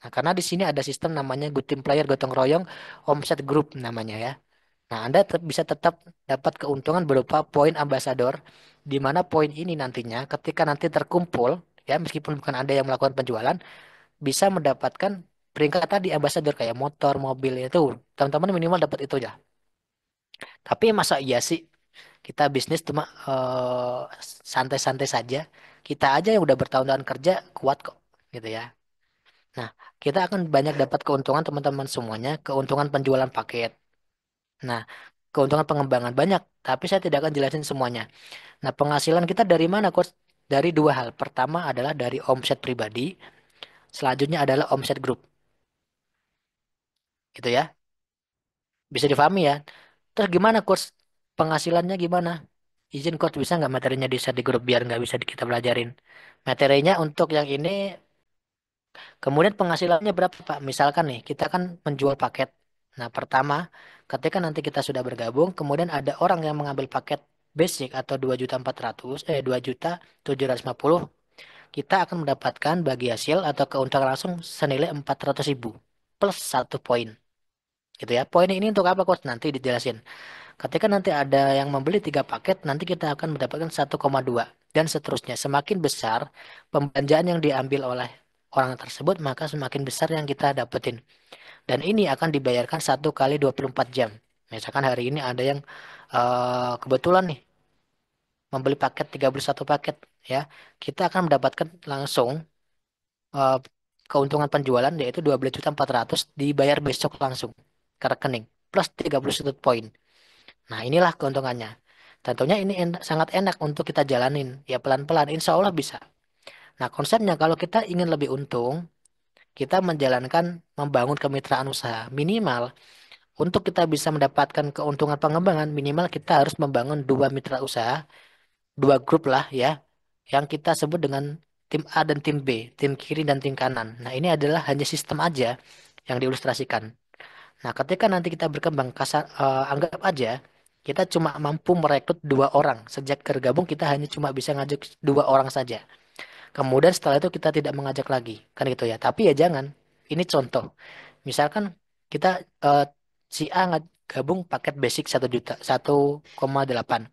Nah, karena di sini ada sistem namanya good team player, gotong royong, omset group namanya ya. Nah, Anda bisa tetap dapat keuntungan berupa poin ambassador, di mana poin ini nantinya ketika nanti terkumpul, ya meskipun bukan Anda yang melakukan penjualan, bisa mendapatkan peringkat tadi ambassador kayak motor, mobil itu. Teman-teman minimal dapat itu ya. Tapi masa iya sih kita bisnis cuma santai-santai saja. Kita aja yang udah bertahun-tahun kerja kuat kok, gitu ya. Nah, kita akan banyak dapat keuntungan teman-teman semuanya, keuntungan penjualan paket. Nah, keuntungan pengembangan banyak, tapi saya tidak akan jelasin semuanya. Nah, penghasilan kita dari mana, Coach? Dari dua hal. Pertama adalah dari omset pribadi, selanjutnya adalah omset grup, gitu ya. Bisa difahami ya. Terus gimana, Coach? Penghasilannya gimana? Izin, Coach, bisa nggak materinya di share di grup biar nggak bisa kita pelajarin. Materinya untuk yang ini, kemudian penghasilannya berapa, Pak? Misalkan nih, kita kan menjual paket. Nah, pertama, ketika nanti kita sudah bergabung, kemudian ada orang yang mengambil paket basic atau 2.400.000, 2.750.000, kita akan mendapatkan bagi hasil atau keuntungan langsung senilai 400.000 plus satu poin. Gitu ya. Poin ini untuk apa, Coach? Nanti dijelasin. Ketika nanti ada yang membeli tiga paket, nanti kita akan mendapatkan 1,2 dan seterusnya. Semakin besar pembelanjaan yang diambil oleh orang tersebut, maka semakin besar yang kita dapetin. Dan ini akan dibayarkan 1 kali 24 jam. Misalkan hari ini ada yang kebetulan nih membeli paket 31 paket ya, kita akan mendapatkan langsung eh, keuntungan penjualan yaitu 12.400.000 dibayar besok langsung ke rekening plus 31 poin. Nah, inilah keuntungannya. Tentunya ini sangat enak untuk kita jalanin. Ya pelan-pelan, insya Allah bisa. Nah, konsepnya kalau kita ingin lebih untung, kita menjalankan membangun kemitraan usaha. Minimal, untuk kita bisa mendapatkan keuntungan pengembangan, minimal kita harus membangun dua mitra usaha, dua grup lah ya, yang kita sebut dengan tim A dan tim B, tim kiri dan tim kanan. Nah, ini adalah hanya sistem aja yang diilustrasikan. Nah, ketika nanti kita berkembang, anggap aja kita cuma mampu merekrut dua orang. Sejak tergabung kita hanya cuma bisa ngajak dua orang saja. Kemudian setelah itu kita tidak mengajak lagi, kan gitu ya. Tapi ya jangan. Ini contoh. Misalkan kita eh, si A gabung paket basic 1 juta, 1,8.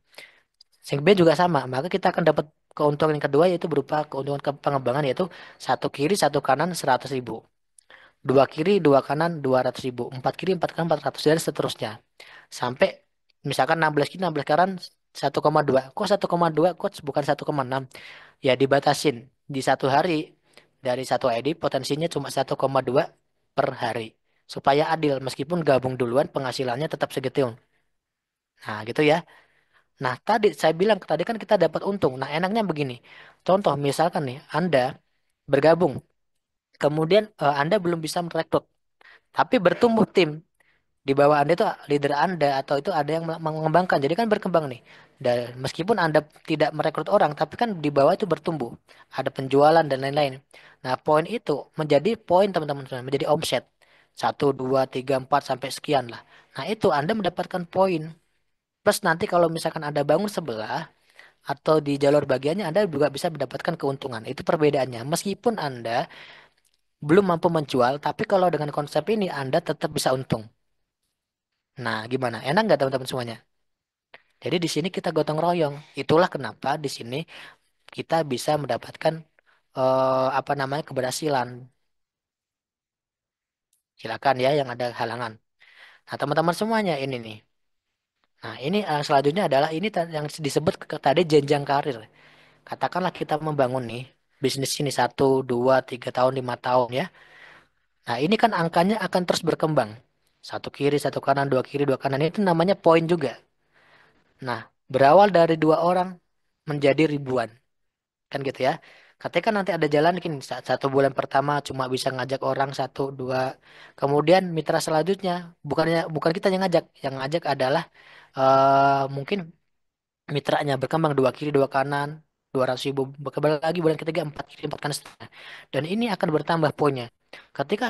Si B juga sama. Maka kita akan dapat keuntungan yang kedua yaitu berupa keuntungan pengembangan yaitu satu kiri, satu kanan 100.000. Dua kiri, dua kanan 200.000. Empat kiri, empat kanan 400 dan seterusnya. Sampai misalkan 16 kiri, 16 kanan 1,2. Kok 1,2? Kok bukan 1,6? Ya dibatasin. Di satu hari dari satu ID potensinya cuma 1,2 per hari. Supaya adil. Meskipun gabung duluan penghasilannya tetap segitu. Nah gitu ya. Nah tadi saya bilang tadi kan kita dapat untung. Nah enaknya begini. Contoh misalkan nih Anda bergabung. Kemudian Anda belum bisa merekrut. Tapi bertumbuh tim. Di bawah Anda itu leader Anda atau itu ada yang mengembangkan. Jadi kan berkembang nih. Dan meskipun Anda tidak merekrut orang, tapi kan di bawah itu bertumbuh. Ada penjualan dan lain-lain. Nah, poin itu menjadi poin teman-teman semua, menjadi omset. Satu, dua, tiga, empat, sampai sekian lah. Nah, itu Anda mendapatkan poin. Plus nanti kalau misalkan Anda bangun sebelah atau di jalur bagiannya, Anda juga bisa mendapatkan keuntungan. Itu perbedaannya. Meskipun Anda belum mampu menjual, tapi kalau dengan konsep ini Anda tetap bisa untung. Nah, gimana? Enak nggak teman-teman semuanya? Jadi di sini kita gotong royong. Itulah kenapa di sini kita bisa mendapatkan apa namanya keberhasilan. Silakan ya yang ada halangan. Nah, teman-teman semuanya ini nih. Nah, ini selanjutnya adalah ini yang disebut tadi jenjang karir. Katakanlah kita membangun nih bisnis ini 1, 2, 3 tahun, 5 tahun ya. Nah, ini kan angkanya akan terus berkembang. Satu kiri, satu kanan, dua kiri, dua kanan itu namanya poin juga. Nah, berawal dari dua orang menjadi ribuan. Kan gitu ya. Ketika nanti ada jalan mungkin 1 bulan pertama cuma bisa ngajak orang satu dua, kemudian mitra selanjutnya bukan kita yang ngajak adalah mungkin mitranya berkembang dua kiri dua kanan 200.000 berkembang lagi bulan ketiga empat kiri empat kanan seterusnya. Dan ini akan bertambah poinnya. Ketika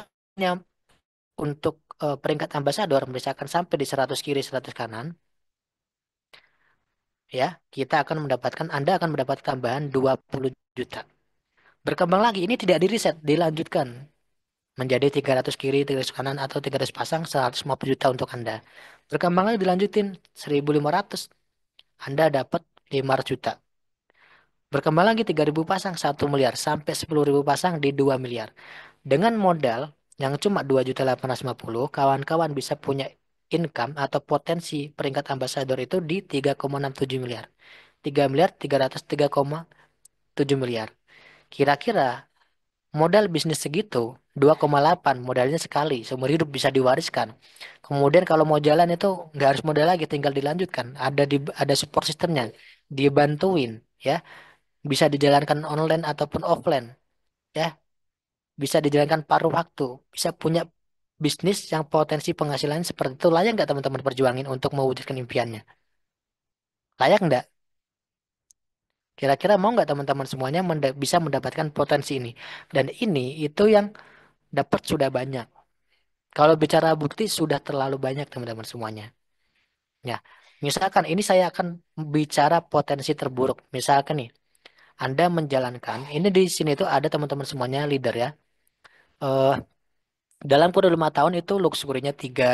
untuk peringkat ambasador misalkan sampai di 100 kiri 100 kanan, ya, kita akan mendapatkan Anda akan mendapat tambahan 20 juta. Berkembang lagi, ini tidak di reset, dilanjutkan menjadi 300 kiri, 300 kanan atau 300 pasang 150 juta untuk Anda. Berkembang lagi dilanjutin 1.500, Anda dapat 500 juta. Berkembang lagi 3.000 pasang 1 miliar sampai 10.000 pasang di 2 miliar. Dengan modal yang cuma 2.850, kawan-kawan bisa punya income atau potensi peringkat ambasador itu di 3,67 miliar. 3 miliar 303,7 miliar. Kira-kira modal bisnis segitu 2,8 modalnya sekali seumur hidup bisa diwariskan. Kemudian kalau mau jalan itu nggak harus modal lagi, tinggal dilanjutkan. Ada support sistemnya, dibantuin, ya. Bisa dijalankan online ataupun offline, ya. Bisa dijalankan paruh waktu, bisa punya bisnis yang potensi penghasilannya seperti itu. Layak nggak teman-teman perjuangin untuk mewujudkan impiannya? Layak nggak? Kira-kira mau nggak teman-teman semuanya bisa mendapatkan potensi ini? Dan ini itu yang dapat sudah banyak. Kalau bicara bukti sudah terlalu banyak teman-teman semuanya. Ya, misalkan ini saya akan bicara potensi terburuk. Misalkan nih, Anda menjalankan, ini di sini tuh ada teman-teman semuanya leader ya. Eh dalam kurun 5 tahun itu luxury-nya 3,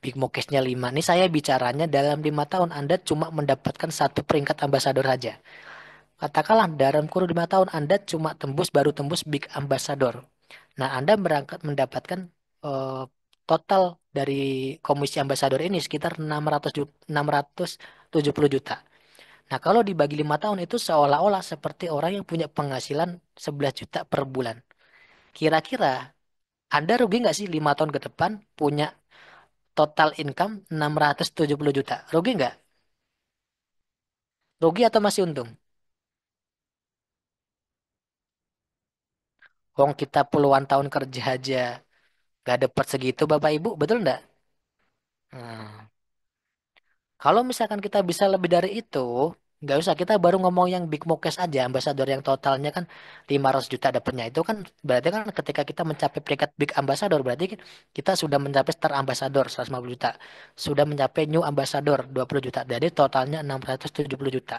Big Mokesnya 5. Ini saya bicaranya dalam 5 tahun Anda cuma mendapatkan satu peringkat ambasador saja. Katakanlah dalam kurun 5 tahun Anda cuma baru tembus Big Ambassador. Nah, Anda berangkat mendapatkan eh, total dari komisi ambasador ini sekitar 600 juta, 670 juta. Nah, kalau dibagi 5 tahun itu seolah-olah seperti orang yang punya penghasilan 11 juta per bulan. Kira-kira Anda rugi nggak sih 5 tahun ke depan punya total income 670 juta? Rugi nggak? Rugi atau masih untung? Wong kita puluhan tahun kerja aja nggak dapat segitu Bapak Ibu, betul nggak? Nah, kalau misalkan kita bisa lebih dari itu, nggak usah kita baru ngomong yang Big Mokes aja, ambasador yang totalnya kan 500 juta dapatnya. Itu kan berarti kan ketika kita mencapai peringkat Big Ambassador, berarti kita sudah mencapai Star Ambassador 150 juta. Sudah mencapai New Ambassador 20 juta. Jadi totalnya 670 juta.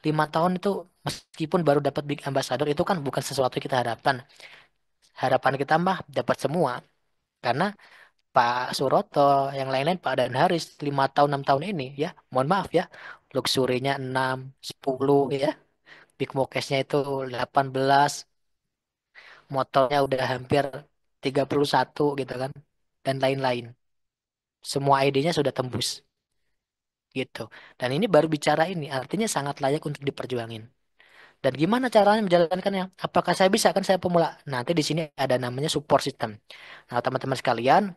5 tahun itu meskipun baru dapat Big Ambassador itu kan bukan sesuatu yang kita harapkan. Harapan kita mah dapat semua. Karena Pak Suroto, yang lain-lain Pak Dan Haris 5 tahun 6 tahun ini ya, mohon maaf ya, luxurinya 6, 10 ya, Big Mokesnya itu 18, motornya udah hampir 31 gitu kan, dan lain-lain. Semua ID-nya sudah tembus gitu. Dan ini baru bicara ini, artinya sangat layak untuk diperjuangin. Dan gimana caranya menjalankannya? Apakah saya bisa? Kan saya pemula. Nanti di sini ada namanya support system. Nah, teman-teman sekalian,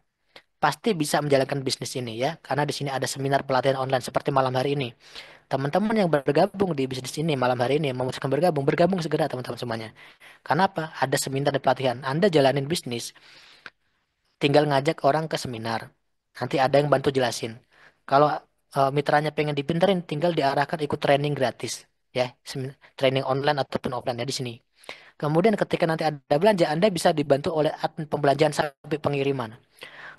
pasti bisa menjalankan bisnis ini ya, karena di sini ada seminar pelatihan online seperti malam hari ini. Teman-teman yang bergabung di bisnis ini malam hari ini, yang memutuskan bergabung, bergabung segera teman-teman semuanya. Kenapa? Ada seminar dan pelatihan. Anda jalanin bisnis, tinggal ngajak orang ke seminar. Nanti ada yang bantu jelasin. Kalau mitranya pengen dipinterin, tinggal diarahkan ikut training gratis. Ya, training online ataupun offline ya di sini. Kemudian ketika nanti ada belanja, Anda bisa dibantu oleh admin pembelanjaan sampai pengiriman.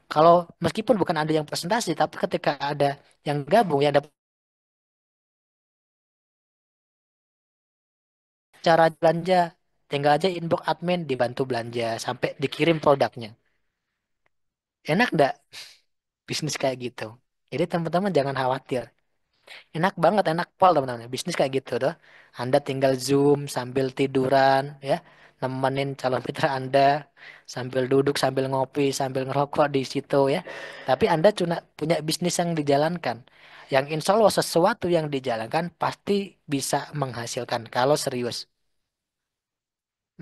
Kalau meskipun bukan Anda yang presentasi, tapi ketika ada yang gabung, yang ada cara belanja, tinggal aja inbox admin dibantu belanja sampai dikirim produknya. Enak nggak bisnis kayak gitu? Jadi teman-teman jangan khawatir. Enak banget, enak pol teman-teman. Bisnis kayak gitu tuh. Anda tinggal Zoom sambil tiduran, ya, nemenin calon mitra Anda sambil duduk, sambil ngopi, sambil ngerokok di situ ya. Tapi Anda cuma punya bisnis yang dijalankan. Yang insya Allah sesuatu yang dijalankan pasti bisa menghasilkan kalau serius.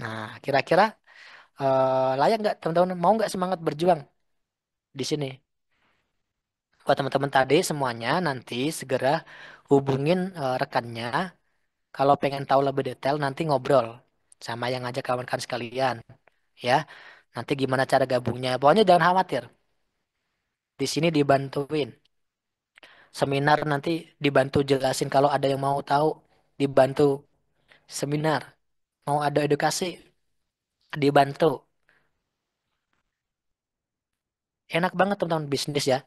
Nah, kira-kira layak nggak teman-teman? Mau nggak semangat berjuang di sini? Buat teman-teman tadi semuanya nanti segera hubungin rekannya. Kalau pengen tahu lebih detail nanti ngobrol sama yang ngajak kawan-kawan sekalian ya. Nanti gimana cara gabungnya. Pokoknya jangan khawatir. Di sini dibantuin. Seminar nanti dibantu jelasin kalau ada yang mau tahu, dibantu seminar. Mau ada edukasi, dibantu. Enak banget teman-teman bisnis ya.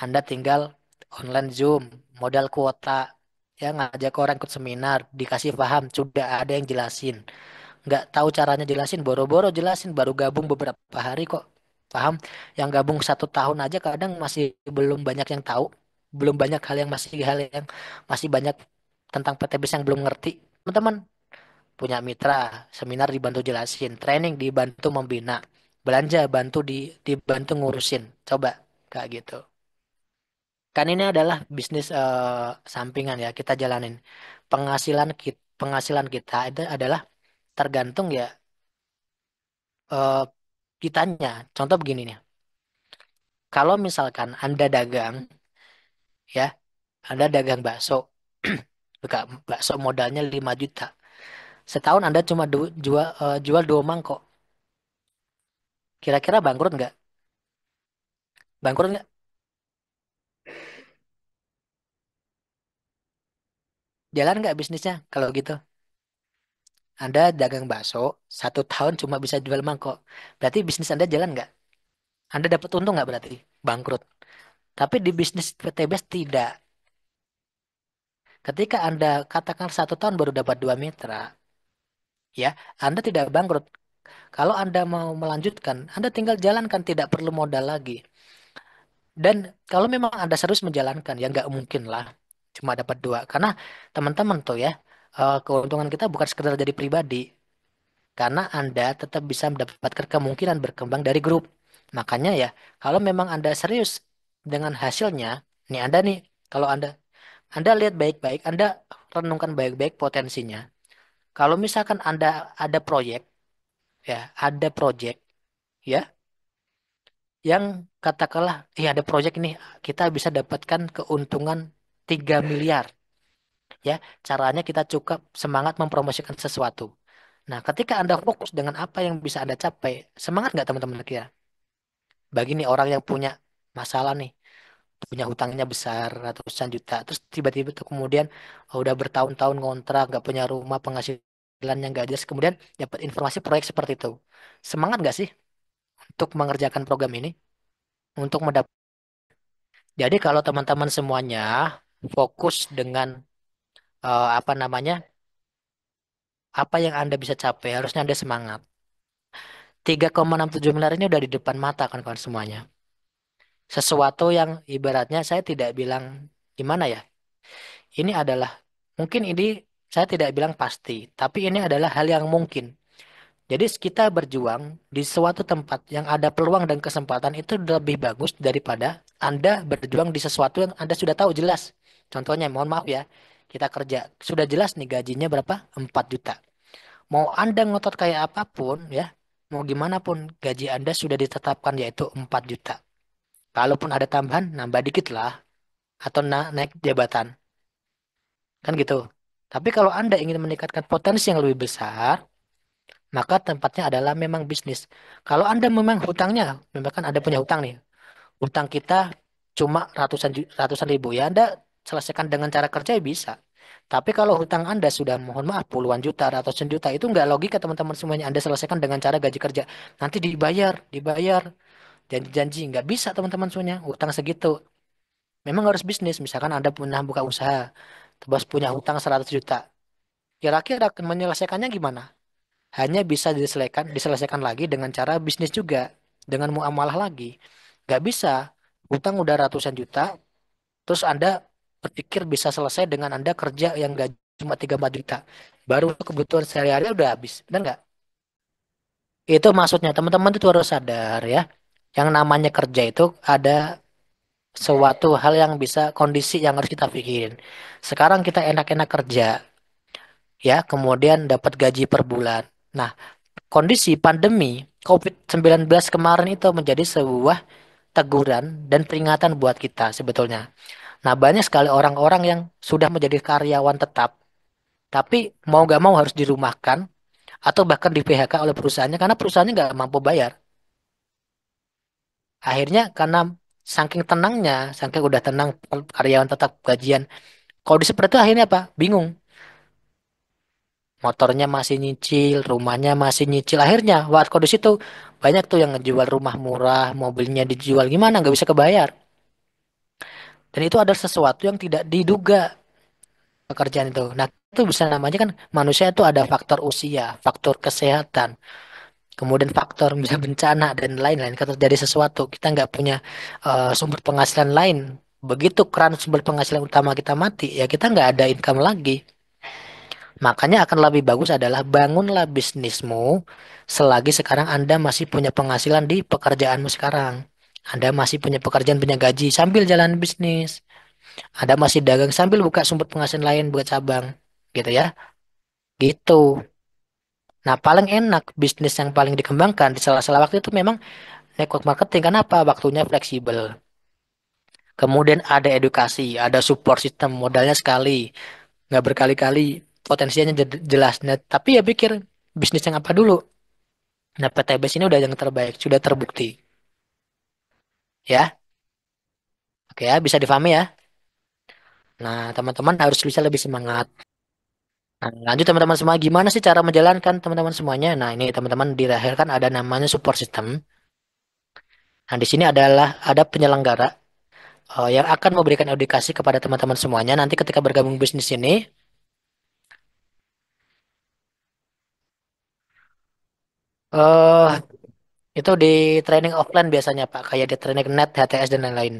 Anda tinggal online Zoom, modal kuota, ya ngajak orang ikut seminar, dikasih paham, sudah ada yang jelasin. Nggak tahu caranya jelasin, boro-boro jelasin, baru gabung beberapa hari kok. Paham? Yang gabung 1 tahun aja kadang masih belum banyak yang tahu, belum banyak hal yang masih banyak tentang PTBIS yang belum ngerti. Teman-teman punya mitra, seminar dibantu jelasin, training dibantu membina, belanja dibantu ngurusin. Coba kayak gitu. Kan ini adalah bisnis sampingan ya kita jalanin. Penghasilan kita itu adalah tergantung ya eh, kitanya. Contoh begini nih. Kalau misalkan Anda dagang ya, Anda dagang bakso. Buka bakso modalnya 5 juta. Setahun Anda cuma jual 2 mangkok. Kira-kira bangkrut nggak? Bangkrut nggak? Jalan nggak bisnisnya kalau gitu? Anda dagang bakso, 1 tahun cuma bisa jual mangkok. Berarti bisnis Anda jalan nggak? Anda dapat untung nggak berarti? Bangkrut. Tapi di bisnis PTBS tidak. Ketika Anda katakan 1 tahun baru dapat 2 mitra, ya, Anda tidak bangkrut. Kalau Anda mau melanjutkan, Anda tinggal jalankan, tidak perlu modal lagi. Dan kalau memang Anda serius menjalankan, ya nggak mungkin lah cuma dapat 2. Karena teman-teman tuh ya, keuntungan kita bukan sekedar jadi pribadi. Karena Anda tetap bisa mendapatkan kemungkinan berkembang dari grup. Makanya ya, kalau memang Anda serius dengan hasilnya, nih, kalau Anda lihat baik-baik, Anda renungkan baik-baik potensinya. Kalau misalkan Anda ada proyek, ya, ada proyek, ya, yang katakanlah, ada proyek ini, kita bisa dapatkan keuntungan 3 miliar, ya. Caranya kita cukup semangat mempromosikan sesuatu. Nah, ketika Anda fokus dengan apa yang bisa Anda capai, semangat nggak teman-teman kira? Bagi nih orang yang punya masalah nih, punya hutangnya besar ratusan juta, terus tiba-tiba tuh kemudian udah bertahun-tahun ngontrak, nggak punya rumah, penghasilannya nggak jelas, kemudian dapat informasi proyek seperti itu. Semangat nggak sih untuk mengerjakan program ini? Untuk mendapat. Jadi kalau teman-teman semuanya fokus dengan apa namanya, apa yang Anda bisa capai, harusnya Anda semangat. 3,67 miliar ini udah di depan mata kan kawan semuanya. Sesuatu yang ibaratnya saya tidak bilang gimana ya. Ini adalah mungkin ini saya tidak bilang pasti, tapi ini adalah hal yang mungkin. Jadi kita berjuang di suatu tempat yang ada peluang dan kesempatan itu lebih bagus daripada Anda berjuang di sesuatu yang Anda sudah tahu jelas. Contohnya, mohon maaf ya, kita kerja sudah jelas nih gajinya berapa? 4 juta. Mau Anda ngotot kayak apapun ya, mau gimana pun gaji Anda sudah ditetapkan yaitu 4 juta. Kalaupun ada tambahan, nambah dikit lah atau naik jabatan. Kan gitu. Tapi kalau Anda ingin meningkatkan potensi yang lebih besar, maka tempatnya adalah memang bisnis. Kalau Anda memang hutangnya, memang kan Anda punya hutang nih. Hutang kita cuma ratusan ribu ya, Anda selesaikan dengan cara kerja ya bisa. Tapi kalau hutang Anda sudah mohon maaf puluhan juta, ratusan juta itu nggak logika teman-teman semuanya. Anda selesaikan dengan cara gaji kerja. Nanti dibayar, janji-janji nggak bisa teman-teman semuanya. Hutang segitu. Memang harus bisnis. Misalkan Anda pernah buka usaha, terus punya hutang 100 juta. Kira-kira menyelesaikannya gimana? Hanya bisa diselesaikan lagi dengan cara bisnis juga, dengan muamalah lagi. Nggak bisa, utang udah ratusan juta, terus Anda berpikir bisa selesai dengan Anda kerja yang gaji cuma 3-4 juta. Baru untuk kebutuhan sehari-hari udah habis, benar nggak? Itu maksudnya teman-teman itu harus sadar ya. Yang namanya kerja itu ada suatu hal yang bisa kondisi yang harus kita pikirin. Sekarang kita enak-enak kerja, ya, kemudian dapat gaji per bulan. Nah, kondisi pandemi COVID-19 kemarin itu menjadi sebuah teguran dan peringatan buat kita sebetulnya. Nah, banyak sekali orang-orang yang sudah menjadi karyawan tetap, tapi mau gak mau harus dirumahkan atau bahkan di PHK oleh perusahaannya karena perusahaannya nggak mampu bayar. Akhirnya karena saking tenangnya, saking udah tenang karyawan tetap gajian. Kalau di seperti itu akhirnya apa? Bingung. Motornya masih nyicil, rumahnya masih nyicil. Akhirnya warkop di situ banyak tuh yang ngejual rumah murah, mobilnya dijual gimana nggak bisa kebayar. Dan itu adalah sesuatu yang tidak diduga pekerjaan itu. Nah, itu bisa namanya kan manusia itu ada faktor usia, faktor kesehatan, kemudian faktor bisa bencana dan lain-lain. Kalau terjadi sesuatu, kita nggak punya sumber penghasilan lain. Begitu keran sumber penghasilan utama kita mati, ya kita nggak ada income lagi. Makanya akan lebih bagus adalah bangunlah bisnismu selagi sekarang Anda masih punya penghasilan di pekerjaanmu sekarang. Anda masih punya pekerjaan, punya gaji sambil jalan bisnis. Anda masih dagang sambil buka sumber penghasilan lain, buka cabang. Gitu ya. Gitu. Nah, paling enak bisnis yang paling dikembangkan di sela-sela waktu itu memang network marketing. Kenapa? Waktunya fleksibel. Kemudian ada edukasi, ada support system, modalnya sekali, nggak berkali-kali, potensinya jelas. Nah, tapi ya pikir bisnis yang apa dulu? Nah, PTBS ini udah yang terbaik, sudah terbukti. Ya, oke ya, bisa difahami ya. Nah, teman-teman harus bisa lebih semangat. Nah, lanjut teman-teman semua, gimana sih cara menjalankan teman-teman semuanya? Nah, ini teman-teman di akhir kan ada namanya support system. Nah, di sini adalah ada penyelenggara yang akan memberikan edukasi kepada teman-teman semuanya. Nanti ketika bergabung bisnis ini, eh itu di training offline biasanya Pak, kayak di training net, HTS dan lain-lain.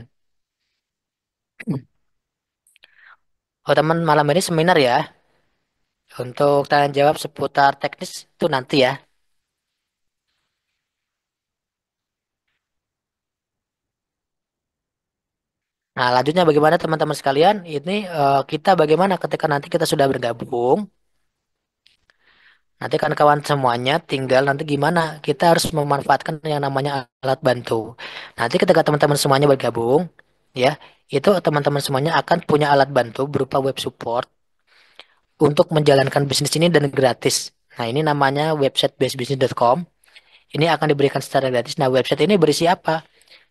Oh, teman malam ini seminar ya. Untuk tanya jawab seputar teknis itu nanti ya. Nah, lanjutnya bagaimana teman-teman sekalian? Ini kita bagaimana ketika nanti kita sudah bergabung, nanti kan kawan semuanya tinggal nanti gimana kita harus memanfaatkan yang namanya alat bantu. Nanti ketika teman-teman semuanya bergabung, ya, itu teman-teman semuanya akan punya alat bantu berupa web support untuk menjalankan bisnis ini dan gratis. Nah, ini namanya website basedbusiness.com. Ini akan diberikan secara gratis. Nah, website ini berisi apa?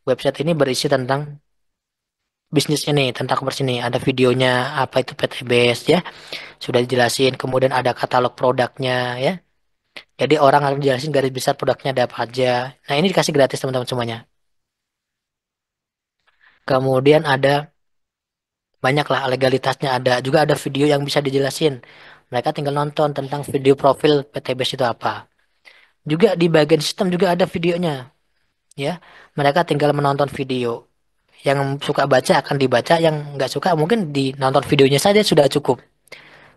Website ini berisi tentang bisnis ini, tentang commerce ini. Ada videonya, apa itu PTBS ya. Sudah dijelasin. Kemudian ada katalog produknya ya. Jadi orang akan dijelasin garis besar produknya ada apa aja. Nah, ini dikasih gratis teman-teman semuanya. Kemudian ada banyak lah legalitasnya ada. Juga ada video yang bisa dijelasin. Mereka tinggal nonton tentang video profil PTBS itu apa. Juga di bagian sistem juga ada videonya ya. Mereka tinggal menonton video. Yang suka baca akan dibaca, yang nggak suka mungkin dinonton videonya saja sudah cukup.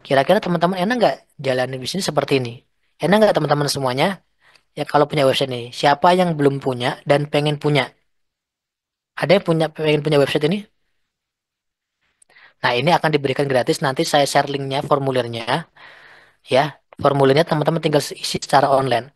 Kira-kira teman-teman enak nggak jalanin bisnis seperti ini? Enak nggak teman-teman semuanya? Ya kalau punya website ini, siapa yang belum punya dan pengen punya? Ada yang pengen punya website ini? Nah, ini akan diberikan gratis. Nanti saya share linknya, formulirnya, ya. Formulirnya teman-teman tinggal isi secara online.